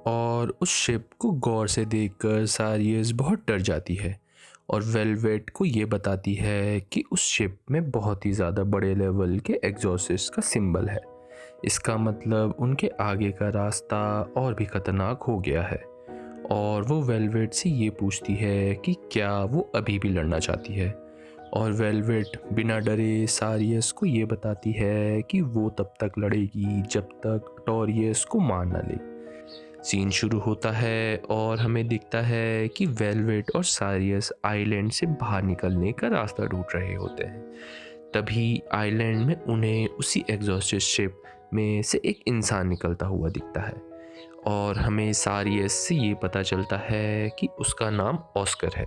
और उस शिप को गौर से देखकर सारियस बहुत डर जाती है और वेलवेट को ये बताती है कि उस शिप में बहुत ही ज़्यादा बड़े लेवल के एग्जॉसिस्ट का सिंबल है। इसका मतलब उनके आगे का रास्ता और भी ख़तरनाक हो गया है। और वो वेलवेट से ये पूछती है कि क्या वो अभी भी लड़ना चाहती है, और वेलवेट बिना डरे सारियस को ये बताती है कि वो तब तक लड़ेगी जब तक टोरियस को मार ना ले। सीन शुरू होता है और हमें दिखता है कि वेलवेट और सारियस आइलैंड से बाहर निकलने का रास्ता ढूंढ रहे होते हैं। तभी आइलैंड में उन्हें उसी एग्जॉस्टेड शिप में से एक इंसान निकलता हुआ दिखता है, और हमें सारियस से ये पता चलता है कि उसका नाम ऑस्कर है।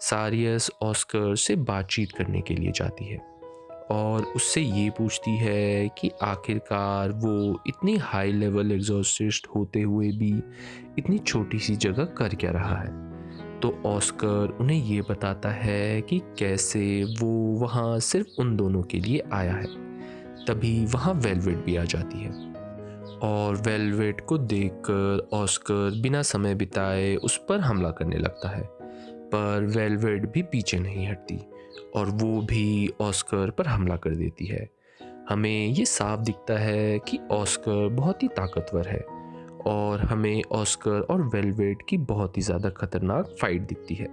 सारियस ऑस्कर से बातचीत करने के लिए जाती है और उससे ये पूछती है कि आखिरकार वो इतनी हाई लेवल एग्जॉस्टिस्ट होते हुए भी इतनी छोटी सी जगह कर क्या रहा है। तो ऑस्कर उन्हें ये बताता है कि कैसे वो वहाँ सिर्फ उन दोनों के लिए आया है। तभी वहाँ वेलवेट भी आ जाती है, और वेलवेट को देखकर ऑस्कर बिना समय बिताए उस पर हमला करने लगता है, पर वेलवेट भी पीछे नहीं हटती और वो भी ऑस्कर पर हमला कर देती है। हमें ये साफ दिखता है कि ऑस्कर बहुत ही ताकतवर है, और हमें ऑस्कर और वेलवेट की बहुत ही ज़्यादा खतरनाक फाइट दिखती है,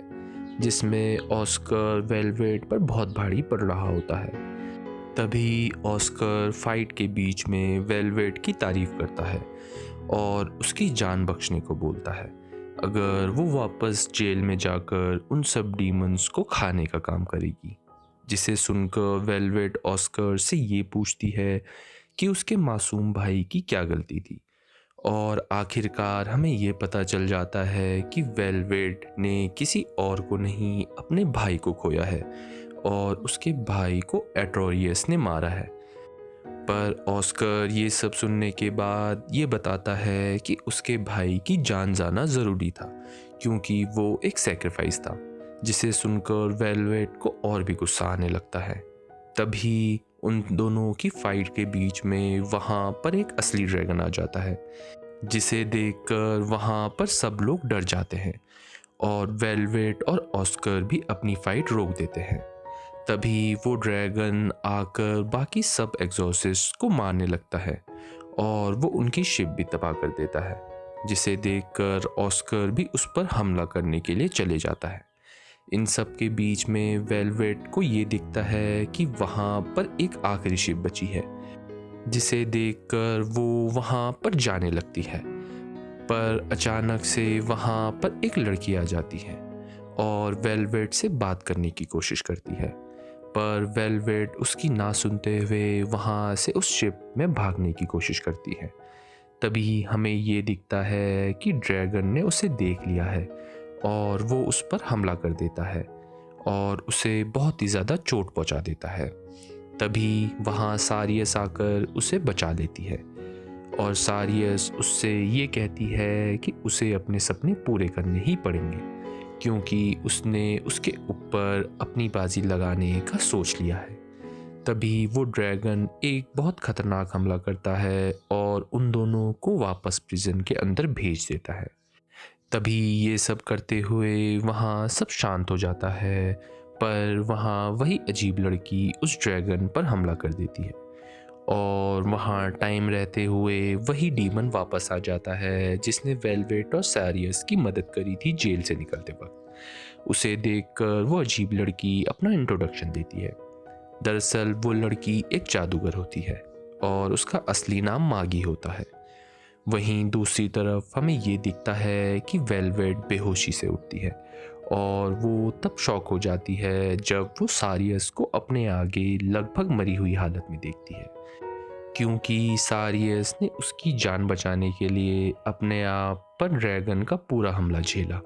जिसमें ऑस्कर वेलवेट पर बहुत भारी पड़ रहा होता है। तभी ऑस्कर फाइट के बीच में वेलवेट की तारीफ करता है और उसकी जान बख्शने को बोलता है अगर वो वापस जेल में जाकर उन सब डीमंस को खाने का काम करेगी। जिसे सुनकर वेलवेट ऑस्कर से ये पूछती है कि उसके मासूम भाई की क्या गलती थी, और आखिरकार हमें ये पता चल जाता है कि वेलवेट ने किसी और को नहीं अपने भाई को खोया है, और उसके भाई को एट्रोरियस ने मारा है। पर ऑस्कर ये सब सुनने के बाद ये बताता है कि उसके भाई की जान जाना ज़रूरी था, क्योंकि वो एक सैक्रिफाइस था। जिसे सुनकर वेलवेट को और भी गुस्सा आने लगता है। तभी उन दोनों की फाइट के बीच में वहाँ पर एक असली ड्रैगन आ जाता है, जिसे देखकर वहाँ पर सब लोग डर जाते हैं, और वेलवेट और ऑस्कर भी अपनी फाइट रोक देते हैं। तभी वो ड्रैगन आकर बाकी सब एग्जॉसिस्ट को मारने लगता है, और वो उनकी शिप भी तबाह कर देता है, जिसे देखकर ऑस्कर भी उस पर हमला करने के लिए चले जाता है। इन सब के बीच में वेलवेट को ये दिखता है कि वहाँ पर एक आखिरी शिप बची है, जिसे देखकर वो वहाँ पर जाने लगती है। पर अचानक से वहाँ पर एक लड़की आ जाती है और वेलवेट से बात करने की कोशिश करती है, पर वेलवेट उसकी ना सुनते हुए वहाँ से उस शिप में भागने की कोशिश करती है। तभी हमें ये दिखता है कि ड्रैगन ने उसे देख लिया है और वो उस पर हमला कर देता है और उसे बहुत ही ज़्यादा चोट पहुँचा देता है। तभी वहाँ सारियस आकर उसे बचा लेती है, और सारियस उससे ये कहती है कि उसे अपने सपने पूरे करने ही पड़ेंगे, क्योंकि उसने उसके ऊपर अपनी बाजी लगाने का सोच लिया है। तभी वो ड्रैगन एक बहुत ख़तरनाक हमला करता है और उन दोनों को वापस प्रिजन के अंदर भेज देता है। तभी ये सब करते हुए वहाँ सब शांत हो जाता है, पर वहाँ वही अजीब लड़की उस ड्रैगन पर हमला कर देती है, और वहाँ टाइम रहते हुए वही डीमन वापस आ जाता है जिसने वेलवेट और सारियस की मदद करी थी जेल से निकलते वक्त। उसे देखकर वो अजीब लड़की अपना इंट्रोडक्शन देती है। दरअसल वो लड़की एक जादूगर होती है और उसका असली नाम मागी होता है। वहीं दूसरी तरफ हमें ये दिखता है कि वेलवेट बेहोशी से उठती है, और वो तब शॉक हो जाती है जब वो सारियस को अपने आगे लगभग मरी हुई हालत में देखती है, क्योंकि सारियस ने उसकी जान बचाने के लिए अपने आप पर ड्रैगन का पूरा हमला झेला।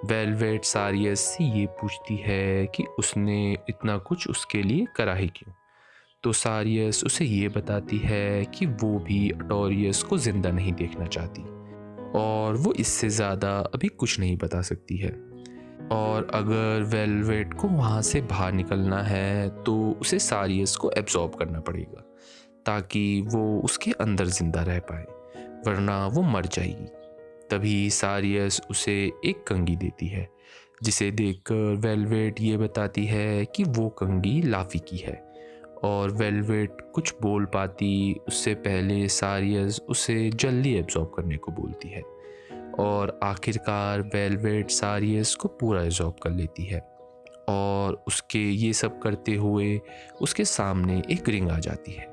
वेलवेट सारियस से ये पूछती है कि उसने इतना कुछ उसके लिए करा ही क्यों। तो सारियस उसे ये बताती है कि वो भी अटोरियस को जिंदा नहीं देखना चाहती, और वो इससे ज़्यादा अभी कुछ नहीं बता सकती है। और अगर वेलवेट को वहाँ से बाहर निकलना है तो उसे सारियस को एब्जॉर्ब करना पड़ेगा ताकि वो उसके अंदर ज़िंदा रह पाए, वरना वो मर जाएगी। तभी सारियस उसे एक कंघी देती है, जिसे देखकर वेलवेट ये बताती है कि वो कंघी लाफी की है। और वेलवेट कुछ बोल पाती उससे पहले सारियस उसे जल्दी एब्जॉर्ब करने को बोलती है, और आखिरकार वेलवेट सारियस को पूरा एब्जॉर्ब कर लेती है। और उसके ये सब करते हुए उसके सामने एक रिंग आ जाती है।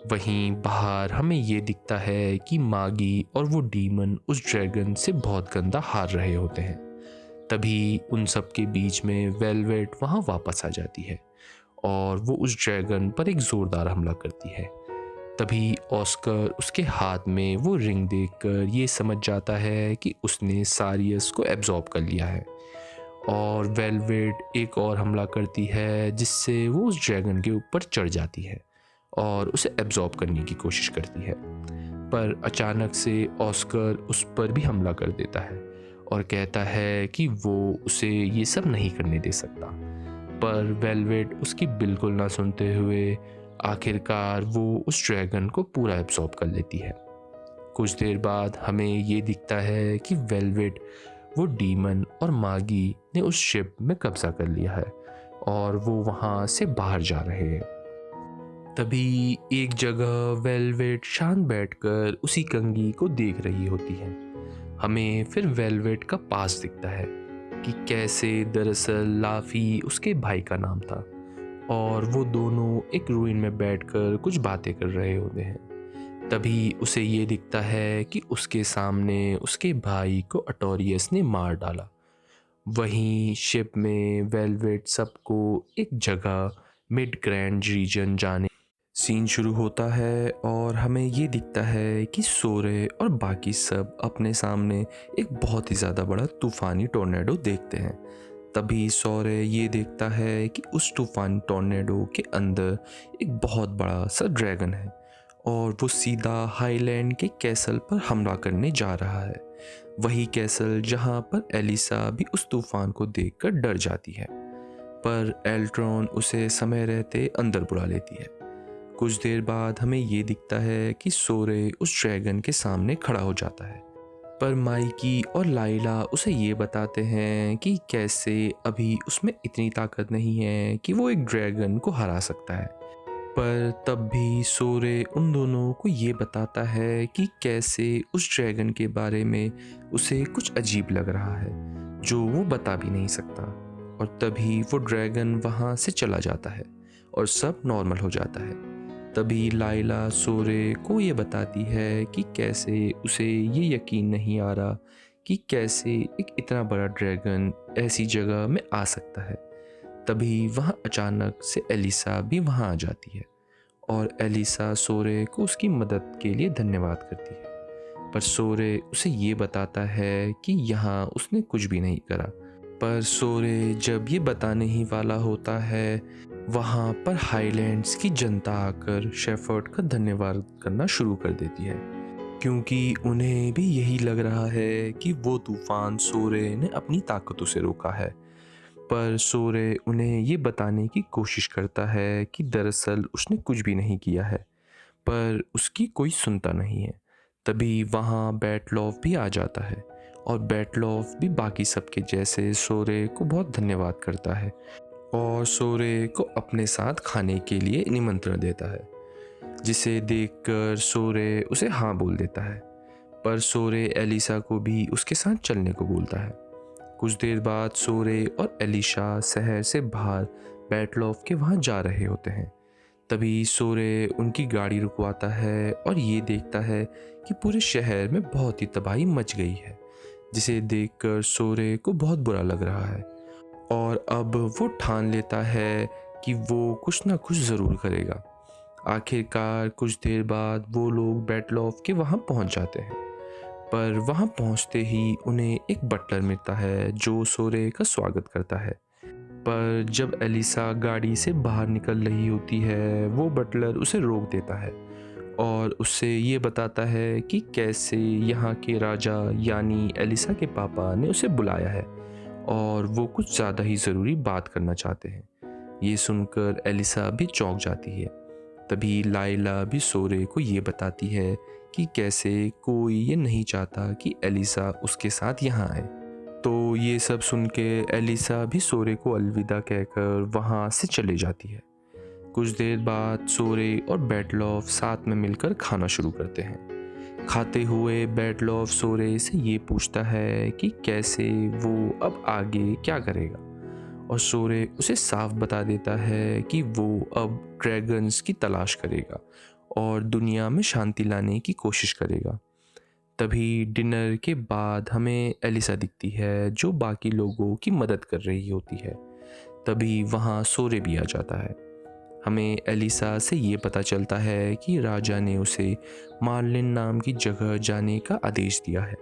वहीं बाहर हमें ये दिखता है कि मागी और वो डीमन उस ड्रैगन से बहुत गंदा हार रहे होते हैं। तभी उन सब के बीच में वेलवेट वहाँ वापस आ जाती है और वो उस ड्रैगन पर एक ज़ोरदार हमला करती है। तभी ऑस्कर उसके हाथ में वो रिंग देखकर ये समझ जाता है कि उसने सारियस को एब्जॉर्ब कर लिया है। और वेलवेट एक और हमला करती है जिससे वो उस ड्रैगन के ऊपर चढ़ जाती है और उसे एब्जॉर्ब करने की कोशिश करती है। पर अचानक से ऑस्कर उस पर भी हमला कर देता है और कहता है कि वो उसे ये सब नहीं करने दे सकता। पर वेलवेट उसकी बिल्कुल ना सुनते हुए आखिरकार वो उस ड्रैगन को पूरा एब्जॉर्ब कर लेती है। कुछ देर बाद हमें ये दिखता है कि वेलवेट, वो डीमन और मागी ने उस शिप में कब्जा कर लिया है और वो वहाँ से बाहर जा रहे हैं। तभी एक जगह वेलवेट शांत बैठकर उसी कंघी को देख रही होती है। हमें फिर वेलवेट का पास दिखता है कि कैसे दरअसल लाफी उसके भाई का नाम था और वो दोनों एक रूइन में बैठकर कुछ बातें कर रहे होते हैं। तभी उसे ये दिखता है कि उसके सामने उसके भाई को अटोरियस ने मार डाला। वहीं शिप में वेलवेट सबको एक जगह मिड ग्रैंड रीजन जाने सीन शुरू होता है और हमें ये दिखता है कि सोरे और बाकी सब अपने सामने एक बहुत ही ज़्यादा बड़ा तूफानी टोर्नेडो देखते हैं। तभी सोरे ये देखता है कि उस तूफानी टोर्नेडो के अंदर एक बहुत बड़ा सा ड्रैगन है और वो सीधा हाईलैंड के कैसल पर हमला करने जा रहा है। वही कैसल जहाँ पर एलिसा भी उस तूफान को देखकर डर जाती है, पर एल्ट्रॉन उसे समय रहते अंदर बुला लेती है। कुछ देर बाद हमें ये दिखता है कि सोरे उस ड्रैगन के सामने खड़ा हो जाता है, पर माइकी और लाइला उसे ये बताते हैं कि कैसे अभी उसमें इतनी ताकत नहीं है कि वो एक ड्रैगन को हरा सकता है। पर तब भी सोरे उन दोनों को ये बताता है कि कैसे उस ड्रैगन के बारे में उसे कुछ अजीब लग रहा है जो वो बता भी नहीं सकता। और तभी वो ड्रैगन वहाँ से चला जाता है और सब नॉर्मल हो जाता है। तभी लाइला सोरे को ये बताती है कि कैसे उसे ये यकीन नहीं आ रहा कि कैसे एक इतना बड़ा ड्रैगन ऐसी जगह में आ सकता है। तभी वहाँ अचानक से एलिसा भी वहाँ आ जाती है और एलिसा सोरे को उसकी मदद के लिए धन्यवाद करती है। पर सोरे उसे ये बताता है कि यहाँ उसने कुछ भी नहीं करा। पर सोरे जब ये बताने ही वाला होता है, वहाँ पर हाईलैंड्स की जनता आकर शेफर्ड का धन्यवाद करना शुरू कर देती है, क्योंकि उन्हें भी यही लग रहा है कि वो तूफान सोरे ने अपनी ताकतों से रोका है। पर सोरे उन्हें ये बताने की कोशिश करता है कि दरअसल उसने कुछ भी नहीं किया है, पर उसकी कोई सुनता नहीं है। तभी वहाँ बैटलॉफ भी आ जाता है और बैटलॉफ भी बाकी सबके जैसे सोरे को बहुत धन्यवाद करता है और सोरे को अपने साथ खाने के लिए निमंत्रण देता है, जिसे देखकर सोरे उसे हाँ बोल देता है। पर सोरे एलिसा को भी उसके साथ चलने को बोलता है। कुछ देर बाद सोरे और एलिशा शहर से बाहर बैटलॉफ के वहाँ जा रहे होते हैं। तभी सोरे उनकी गाड़ी रुकवाता है और ये देखता है कि पूरे शहर में बहुत ही तबाही मच गई है, जिसे देखकर सोरे को बहुत बुरा लग रहा है और अब वो ठान लेता है कि वो कुछ ना कुछ ज़रूर करेगा। आखिरकार कुछ देर बाद वो लोग बैटलॉफ के वहाँ पहुँच जाते हैं, पर वहाँ पहुँचते ही उन्हें एक बटलर मिलता है जो सोरे का स्वागत करता है। पर जब एलिसा गाड़ी से बाहर निकल रही होती है, वो बटलर उसे रोक देता है और उससे ये बताता है कि कैसे यहाँ के राजा यानी एलिसा के पापा ने उसे बुलाया है और वो कुछ ज़्यादा ही ज़रूरी बात करना चाहते हैं। ये सुनकर एलिसा भी चौंक जाती है। तभी लाइला भी सोरे को ये बताती है कि कैसे कोई ये नहीं चाहता कि एलिसा उसके साथ यहाँ आए। तो ये सब सुन के एलिसा भी सोरे को अलविदा कहकर वहाँ से चले जाती है। कुछ देर बाद सोरे और बेटलॉफ साथ में मिलकर खाना शुरू करते हैं। खाते हुए बेटलॉफ सोरे से ये पूछता है कि कैसे वो अब आगे क्या करेगा, और सोरे उसे साफ बता देता है कि वो अब ड्रैगन्स की तलाश करेगा और दुनिया में शांति लाने की कोशिश करेगा। तभी डिनर के बाद हमें एलिसा दिखती है जो बाकी लोगों की मदद कर रही होती है। तभी वहाँ सोरे भी आ जाता है। हमें एलिसा से ये पता चलता है कि राजा ने उसे मार्लिन नाम की जगह जाने का आदेश दिया है।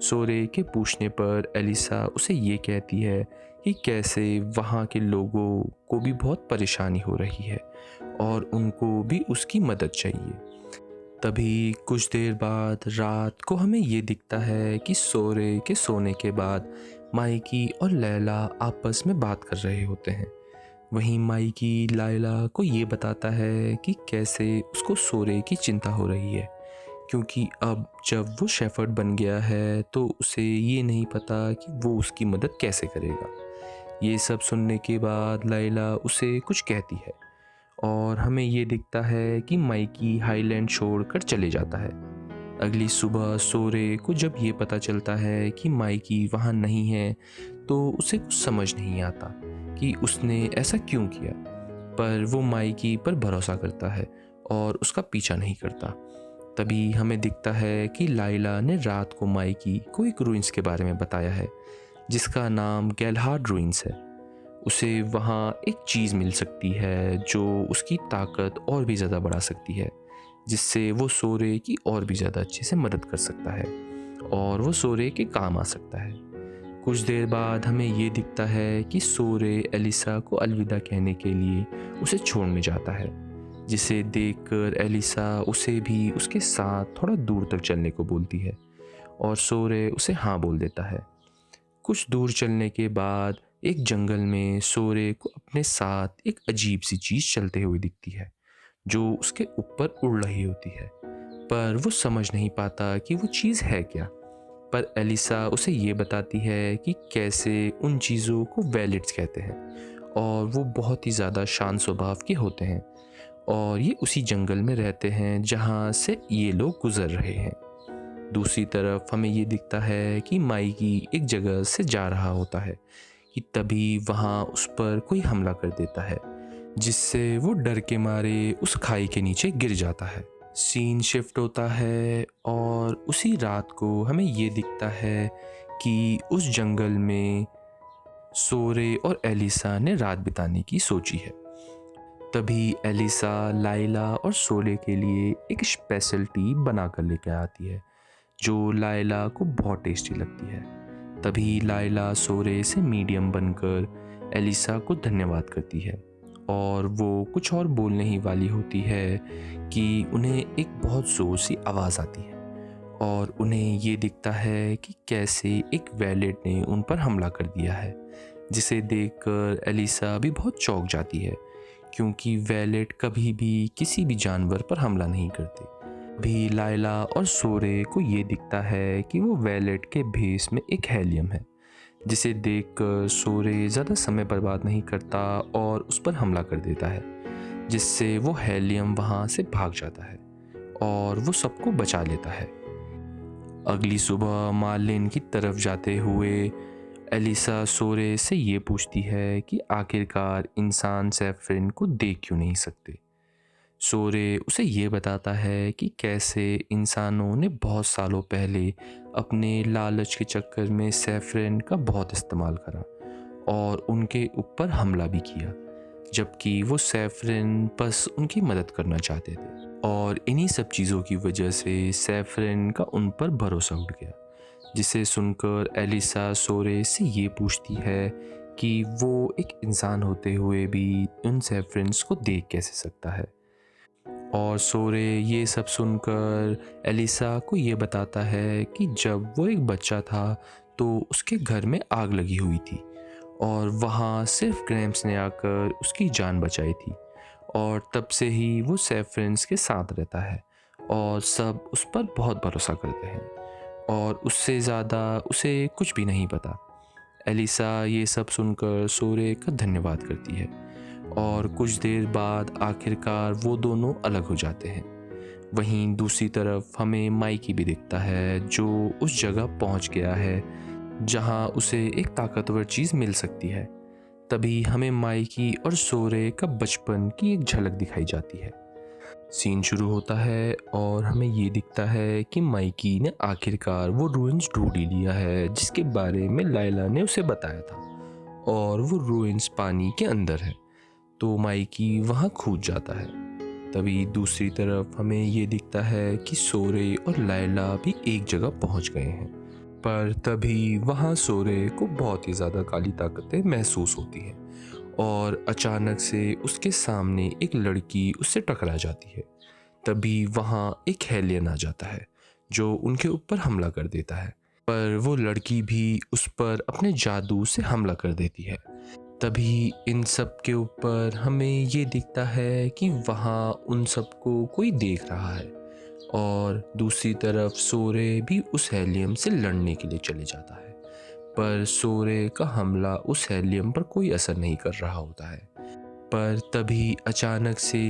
सोरे के पूछने पर एलिसा उसे ये कहती है कि कैसे वहाँ के लोगों को भी बहुत परेशानी हो रही है और उनको भी उसकी मदद चाहिए। तभी कुछ देर बाद रात को हमें ये दिखता है कि सोरे के सोने के बाद माइकी और लैला आपस में बात कर रहे होते हैं। वहीं माइकी लाइला को ये बताता है कि कैसे उसको सोरे की चिंता हो रही है, क्योंकि अब जब वो शेफर्ड बन गया है तो उसे ये नहीं पता कि वो उसकी मदद कैसे करेगा। ये सब सुनने के बाद लाइला उसे कुछ कहती है और हमें ये दिखता है कि माइकी हाईलैंड छोड़कर चले जाता है। अगली सुबह सोरे को जब ये पता चलता है कि माइकी वहाँ नहीं है तो उसे कुछ समझ नहीं आता कि उसने ऐसा क्यों किया, पर वो माइकी पर भरोसा करता है और उसका पीछा नहीं करता। तभी हमें दिखता है कि लाइला ने रात को माइकी को एक रूइंस के बारे में बताया है जिसका नाम गैलहार्ड रूइंस है। उसे वहाँ एक चीज़ मिल सकती है जो उसकी ताकत और भी ज़्यादा बढ़ा सकती है, जिससे वो सोरे की और भी ज़्यादा अच्छे से मदद कर सकता है और वो सोरे के काम आ सकता है। कुछ देर बाद हमें ये दिखता है कि सोरे एलिसा को अलविदा कहने के लिए उसे छोड़ने जाता है, जिसे देखकर एलिसा उसे भी उसके साथ थोड़ा दूर तक चलने को बोलती है और सोरे उसे हाँ बोल देता है। कुछ दूर चलने के बाद एक जंगल में सोरे को अपने साथ एक अजीब सी चीज़ चलते हुए दिखती है जो उसके ऊपर उड़ रही होती है, पर वो समझ नहीं पाता कि वो चीज़ है क्या। पर एलिसा उसे ये बताती है कि कैसे उन चीज़ों को वैलिड्स कहते हैं और वो बहुत ही ज़्यादा शांत स्वभाव के होते हैं और ये उसी जंगल में रहते हैं जहाँ से ये लोग गुजर रहे हैं। दूसरी तरफ हमें ये दिखता है कि माइकी एक जगह से जा रहा होता है कि तभी वहाँ उस पर कोई हमला कर देता है, जिससे वो डर के मारे उस खाई के नीचे गिर जाता है। सीन शिफ्ट होता है और उसी रात को हमें ये दिखता है कि उस जंगल में सोरे और एलिसा ने रात बिताने की सोची है। तभी एलिसा लाइला और सोरे के लिए एक स्पेशल टी बना कर लेकर आती है जो लाइला को बहुत टेस्टी लगती है। तभी लाइला सोरे से मीडियम बनकर एलिसा को धन्यवाद करती है और वो कुछ और बोलने ही वाली होती है कि उन्हें एक बहुत ज़ोर सी आवाज़ आती है और उन्हें ये दिखता है कि कैसे एक वैलेट ने उन पर हमला कर दिया है, जिसे देखकर एलिसा भी बहुत चौंक जाती है क्योंकि वैलेट कभी भी किसी भी जानवर पर हमला नहीं करते। भी लाइला और सोरे को ये दिखता है कि वो वैलेट के भेस में एक हेलियम है, जिसे देखकर सोरे ज़्यादा समय बर्बाद नहीं करता और उस पर हमला कर देता है, जिससे वो हेलियम वहाँ से भाग जाता है और वो सबको बचा लेता है। अगली सुबह मार्लिन की तरफ जाते हुए एलिसा सोरे से ये पूछती है कि आखिरकार इंसान सैफरन को देख क्यों नहीं सकते। सोरे उसे ये बताता है कि कैसे इंसानों ने बहुत सालों पहले अपने लालच के चक्कर में सैफरन का बहुत इस्तेमाल करा और उनके ऊपर हमला भी किया, जबकि वो सैफरन बस उनकी मदद करना चाहते थे और इन्हीं सब चीज़ों की वजह से सैफरन का उन पर भरोसा उठ गया। जिसे सुनकर एलिसा सोरे से ये पूछती है कि वो एक इंसान होते हुए भी उन सैफरन्स को देख कैसे सकता है, और सोरे ये सब सुनकर एलिसा को ये बताता है कि जब वो एक बच्चा था तो उसके घर में आग लगी हुई थी और वहाँ सिर्फ ग्रैम्स ने आकर उसकी जान बचाई थी। और तब से ही वो सेफरंस के साथ रहता है और सब उस पर बहुत भरोसा करते हैं और उससे ज़्यादा उसे कुछ भी नहीं पता। एलिसा ये सब सुनकर सोरे का धन्यवाद करती है और कुछ देर बाद आखिरकार वो दोनों अलग हो जाते हैं। वहीं दूसरी तरफ हमें माइकी भी दिखता है जो उस जगह पहुंच गया है जहां उसे एक ताकतवर चीज़ मिल सकती है। तभी हमें माइकी और सोरे का बचपन की एक झलक दिखाई जाती है। सीन शुरू होता है और हमें ये दिखता है कि माइकी ने आखिरकार वो रूइंस ढूंढ ही लिया है जिसके बारे में लायला ने उसे बताया था और वो रूइंस पानी के अंदर है। तो माइकी वहाँ कूद जाता है। तभी दूसरी तरफ हमें ये दिखता है कि सोरे और लायला भी एक जगह पहुँच गए हैं। पर तभी वहाँ सोरे को बहुत ही ज़्यादा काली ताकतें महसूस होती हैं और अचानक से उसके सामने एक लड़की उससे टकरा जाती है। तभी वहाँ एक हेलियन आ जाता है जो उनके ऊपर हमला कर देता है, पर वो लड़की भी उस पर अपने जादू से हमला कर देती है। तभी इन सब के ऊपर हमें ये दिखता है कि वहाँ उन सबको कोई देख रहा है और दूसरी तरफ सोरे भी उस हेलियम से लड़ने के लिए चले जाता है। पर सोरे का हमला उस हेलियम पर कोई असर नहीं कर रहा होता है। पर तभी अचानक से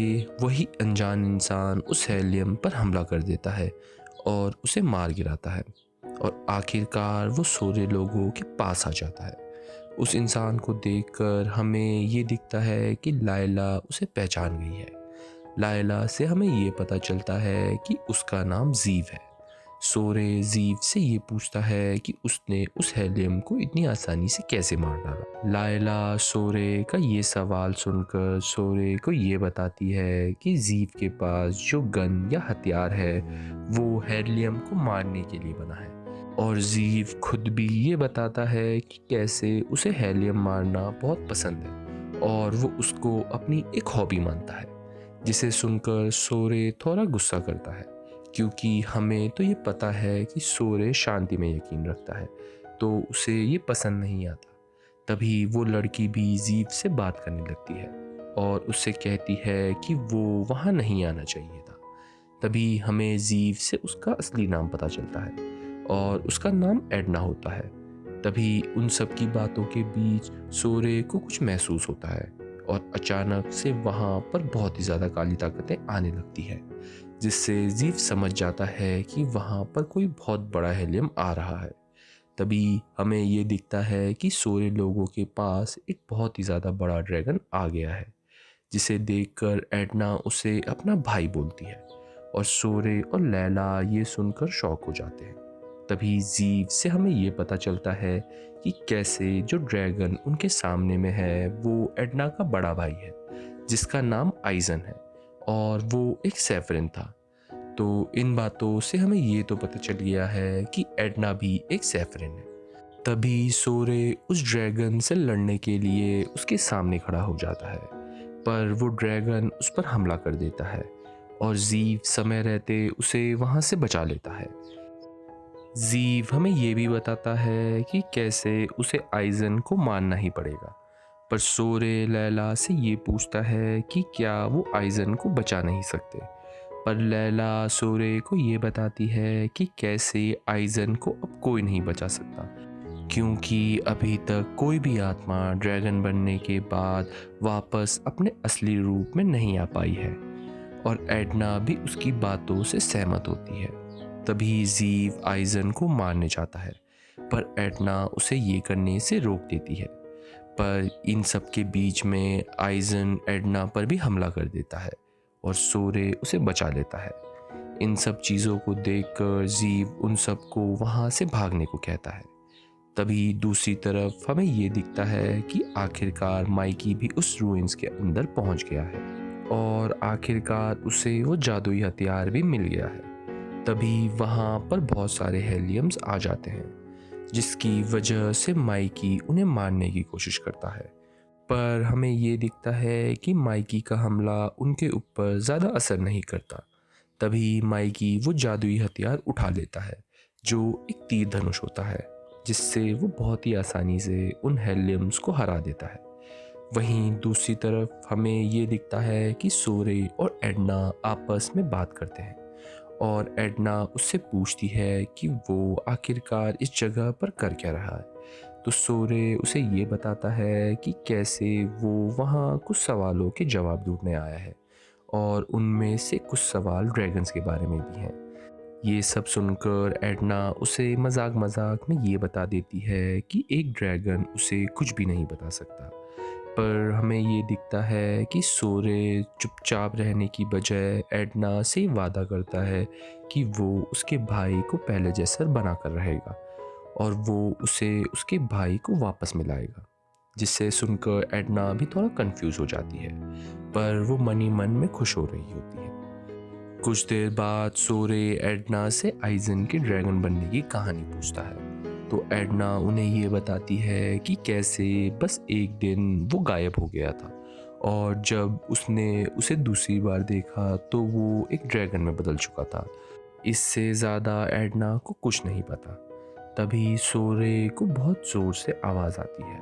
वही अनजान इंसान उस हेलियम पर हमला कर देता है और उसे मार गिराता है और आखिरकार वो सोरे लोगों के पास आ जाता है। उस इंसान को देखकर हमें ये दिखता है कि लायला उसे पहचान गई है। लायला से हमें ये पता चलता है कि उसका नाम जीव है। सोरे जीव से ये पूछता है कि उसने उस हेलियम को इतनी आसानी से कैसे मार डाला। लायला सोरे का ये सवाल सुनकर सोरे को ये बताती है कि जीव के पास जो गन या हथियार है वो हेलियम को मारने के लिए बना है और जीव खुद भी ये बताता है कि कैसे उसे हेलियम मारना बहुत पसंद है और वो उसको अपनी एक हॉबी मानता है। जिसे सुनकर सोरे थोड़ा गुस्सा करता है क्योंकि हमें तो ये पता है कि सोरे शांति में यकीन रखता है, तो उसे ये पसंद नहीं आता। तभी वो लड़की भी जीव से बात करने लगती है और उससे कहती है कि वो वहाँ नहीं आना चाहिए था। तभी हमें जीव से उसका असली नाम पता चलता है और उसका नाम एडना होता है। तभी उन सब की बातों के बीच सोरे को कुछ महसूस होता है और अचानक से वहाँ पर बहुत ही ज़्यादा काली ताकतें आने लगती है, जिससे जीव समझ जाता है कि वहाँ पर कोई बहुत बड़ा हेलियम आ रहा है। तभी हमें ये दिखता है कि सोरे लोगों के पास एक बहुत ही ज़्यादा बड़ा ड्रैगन आ गया है, जिसे देखकर एडना उसे अपना भाई बोलती है और सोरे और लैला ये सुनकर शॉक हो जाते हैं। तभी जीव से हमें ये पता चलता है कि कैसे जो ड्रैगन उनके सामने में है वो एडना का बड़ा भाई है जिसका नाम आइजन है और वो एक सेफरिन था। तो इन बातों से हमें ये तो पता चल गया है कि एडना भी एक सेफरिन है। तभी सोरे उस ड्रैगन से लड़ने के लिए उसके सामने खड़ा हो जाता है, पर वो ड्रैगन उस पर हमला कर देता है और जीव समय रहते उसे वहाँ से बचा लेता है। जीव हमें ये भी बताता है कि कैसे उसे आइजन को मानना ही पड़ेगा, पर सोरे लैला से ये पूछता है कि क्या वो आइजन को बचा नहीं सकते। पर लैला सोरे को ये बताती है कि कैसे आइजन को अब कोई नहीं बचा सकता, क्योंकि अभी तक कोई भी आत्मा ड्रैगन बनने के बाद वापस अपने असली रूप में नहीं आ पाई है और एडना भी उसकी बातों से सहमत होती है। तभी जीव आइजन को मारने जाता है, पर एडना उसे ये करने से रोक देती है। पर इन सब के बीच में आइजन एडना पर भी हमला कर देता है और सोरे उसे बचा लेता है। इन सब चीज़ों को देखकर जीव उन सबको वहाँ से भागने को कहता है। तभी दूसरी तरफ हमें ये दिखता है कि आखिरकार माइकी भी उस रूइंस के अंदर पहुँच गया है और आखिरकार उसे वो जादुई हथियार भी मिल गया है। तभी वहाँ पर बहुत सारे हेलियम्स आ जाते हैं, जिसकी वजह से माइकी उन्हें मारने की कोशिश करता है। पर हमें ये दिखता है कि माइकी का हमला उनके ऊपर ज़्यादा असर नहीं करता। तभी माइकी वो जादुई हथियार उठा लेता है, जो एक तीर धनुष होता है, जिससे वो बहुत ही आसानी से उन हेलियम्स को हरा देता है। वहीं दूसरी तरफ हमें ये दिखता है कि सोरे और एडना आपस में बात करते हैं और एडना उससे पूछती है कि वो आखिरकार इस जगह पर कर क्या रहा है। तो सोरे उसे ये बताता है कि कैसे वो वहाँ कुछ सवालों के जवाब ढूंढने आया है और उनमें से कुछ सवाल ड्रैगन्स के बारे में भी हैं। ये सब सुनकर एडना उसे मजाक मजाक में ये बता देती है कि एक ड्रैगन उसे कुछ भी नहीं बता सकता। पर हमें ये दिखता है कि सोरे चुपचाप रहने की बजाय एडना से वादा करता है कि वो उसके भाई को पहले जैसा बनाकर रहेगा और वो उसे उसके भाई को वापस मिलाएगा। जिससे सुनकर एडना भी थोड़ा कंफ्यूज हो जाती है, पर वो मन ही मन में खुश हो रही होती है। कुछ देर बाद सोरे एडना से आइजन के ड्रैगन बनने की कहानी पूछता है। तो एडना उन्हें ये बताती है कि कैसे बस एक दिन वो गायब हो गया था और जब उसने उसे दूसरी बार देखा तो वो एक ड्रैगन में बदल चुका था। इससे ज़्यादा एडना को कुछ नहीं पता। तभी सोरे को बहुत ज़ोर से आवाज़ आती है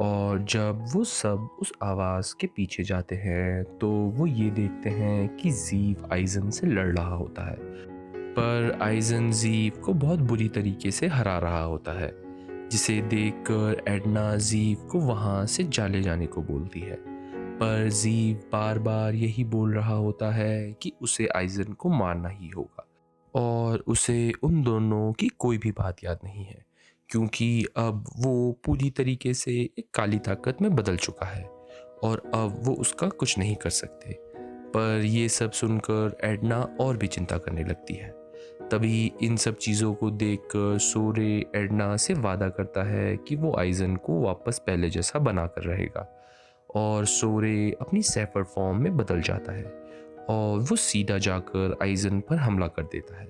और जब वो सब उस आवाज़ के पीछे जाते हैं तो वो ये देखते हैं कि ज़ीव आइजन से लड़ रहा होता है। पर आइजन ज़ीव को बहुत बुरी तरीके से हरा रहा होता है, जिसे देखकर एडना ज़ीव को वहाँ से चले जाने को बोलती है। पर ज़ीव बार बार यही बोल रहा होता है कि उसे आइजन को मारना ही होगा और उसे उन दोनों की कोई भी बात याद नहीं है, क्योंकि अब वो पूरी तरीके से एक काली ताकत में बदल चुका है और अब वो उसका कुछ नहीं कर सकते। पर ये सब सुनकर एडना और भी चिंता करने लगती है। तभी इन सब चीज़ों को देखकर सोरे एडना से वादा करता है कि वो आइजन को वापस पहले जैसा बनाकर रहेगा और सोरे अपनी सैफर फॉर्म में बदल जाता है और वो सीधा जाकर आइजन पर हमला कर देता है।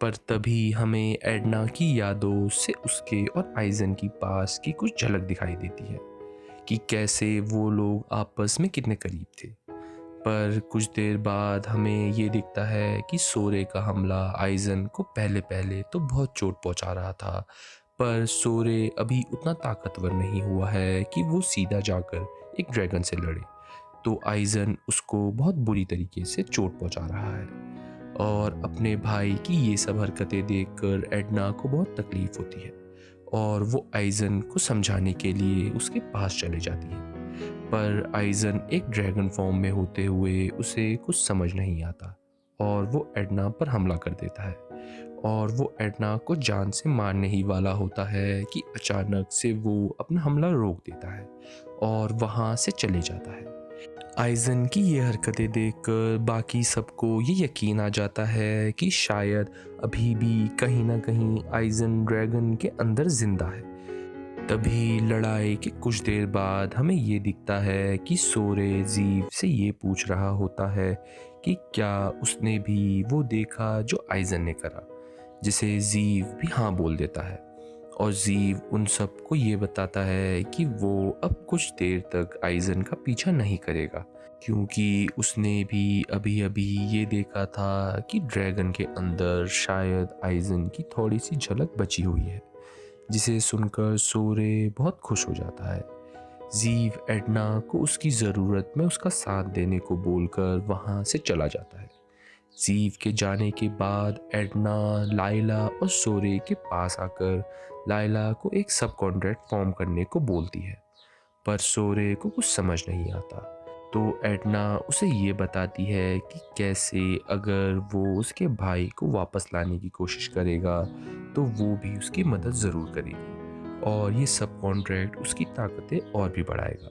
पर तभी हमें एडना की यादों से उसके और आइजन की पास की कुछ झलक दिखाई देती है कि कैसे वो लोग आपस में कितने करीब थे। पर कुछ देर बाद हमें ये दिखता है कि सोरे का हमला आइजन को पहले पहले तो बहुत चोट पहुंचा रहा था, पर सोरे अभी उतना ताकतवर नहीं हुआ है कि वो सीधा जाकर एक ड्रैगन से लड़े। तो आइजन उसको बहुत बुरी तरीके से चोट पहुंचा रहा है और अपने भाई की ये सब हरकतें देखकर एडना को बहुत तकलीफ होती है और वो आइजन को समझाने के लिए उसके पास चले जाती है। पर आइजन एक ड्रैगन फॉर्म में होते हुए उसे कुछ समझ नहीं आता और वो एडना पर हमला कर देता है और वो एडना को जान से मारने ही वाला होता है कि अचानक से वो अपना हमला रोक देता है और वहाँ से चले जाता है। आइजन की ये हरकतें देखकर बाकी सबको ये यकीन आ जाता है कि शायद अभी भी कहीं ना कहीं आइजन ड्रैगन के अंदर जिंदा है। तभी लड़ाई के कुछ देर बाद हमें ये दिखता है कि सोरे जीव से ये पूछ रहा होता है कि क्या उसने भी वो देखा जो आइजन ने करा, जिसे जीव भी हाँ बोल देता है और जीव उन सबको ये बताता है कि वो अब कुछ देर तक आइजन का पीछा नहीं करेगा, क्योंकि उसने भी अभी अभी ये देखा था कि ड्रैगन के अंदर शायद आइजन की थोड़ी सी झलक बची हुई है। जिसे सुनकर सोरे बहुत खुश हो जाता है। जीव एडना को उसकी ज़रूरत में उसका साथ देने को बोलकर वहाँ से चला जाता है। जीव के जाने के बाद एडना लाइला और सोरे के पास आकर लाइला को एक सब कॉन्ट्रैक्ट फॉर्म करने को बोलती है, पर सोरे को कुछ समझ नहीं आता। तो एडना उसे ये बताती है कि कैसे अगर वो उसके भाई को वापस लाने की कोशिश करेगा तो वो भी उसकी मदद ज़रूर करेगी और ये सब कॉन्ट्रैक्ट उसकी ताकतें और भी बढ़ाएगा,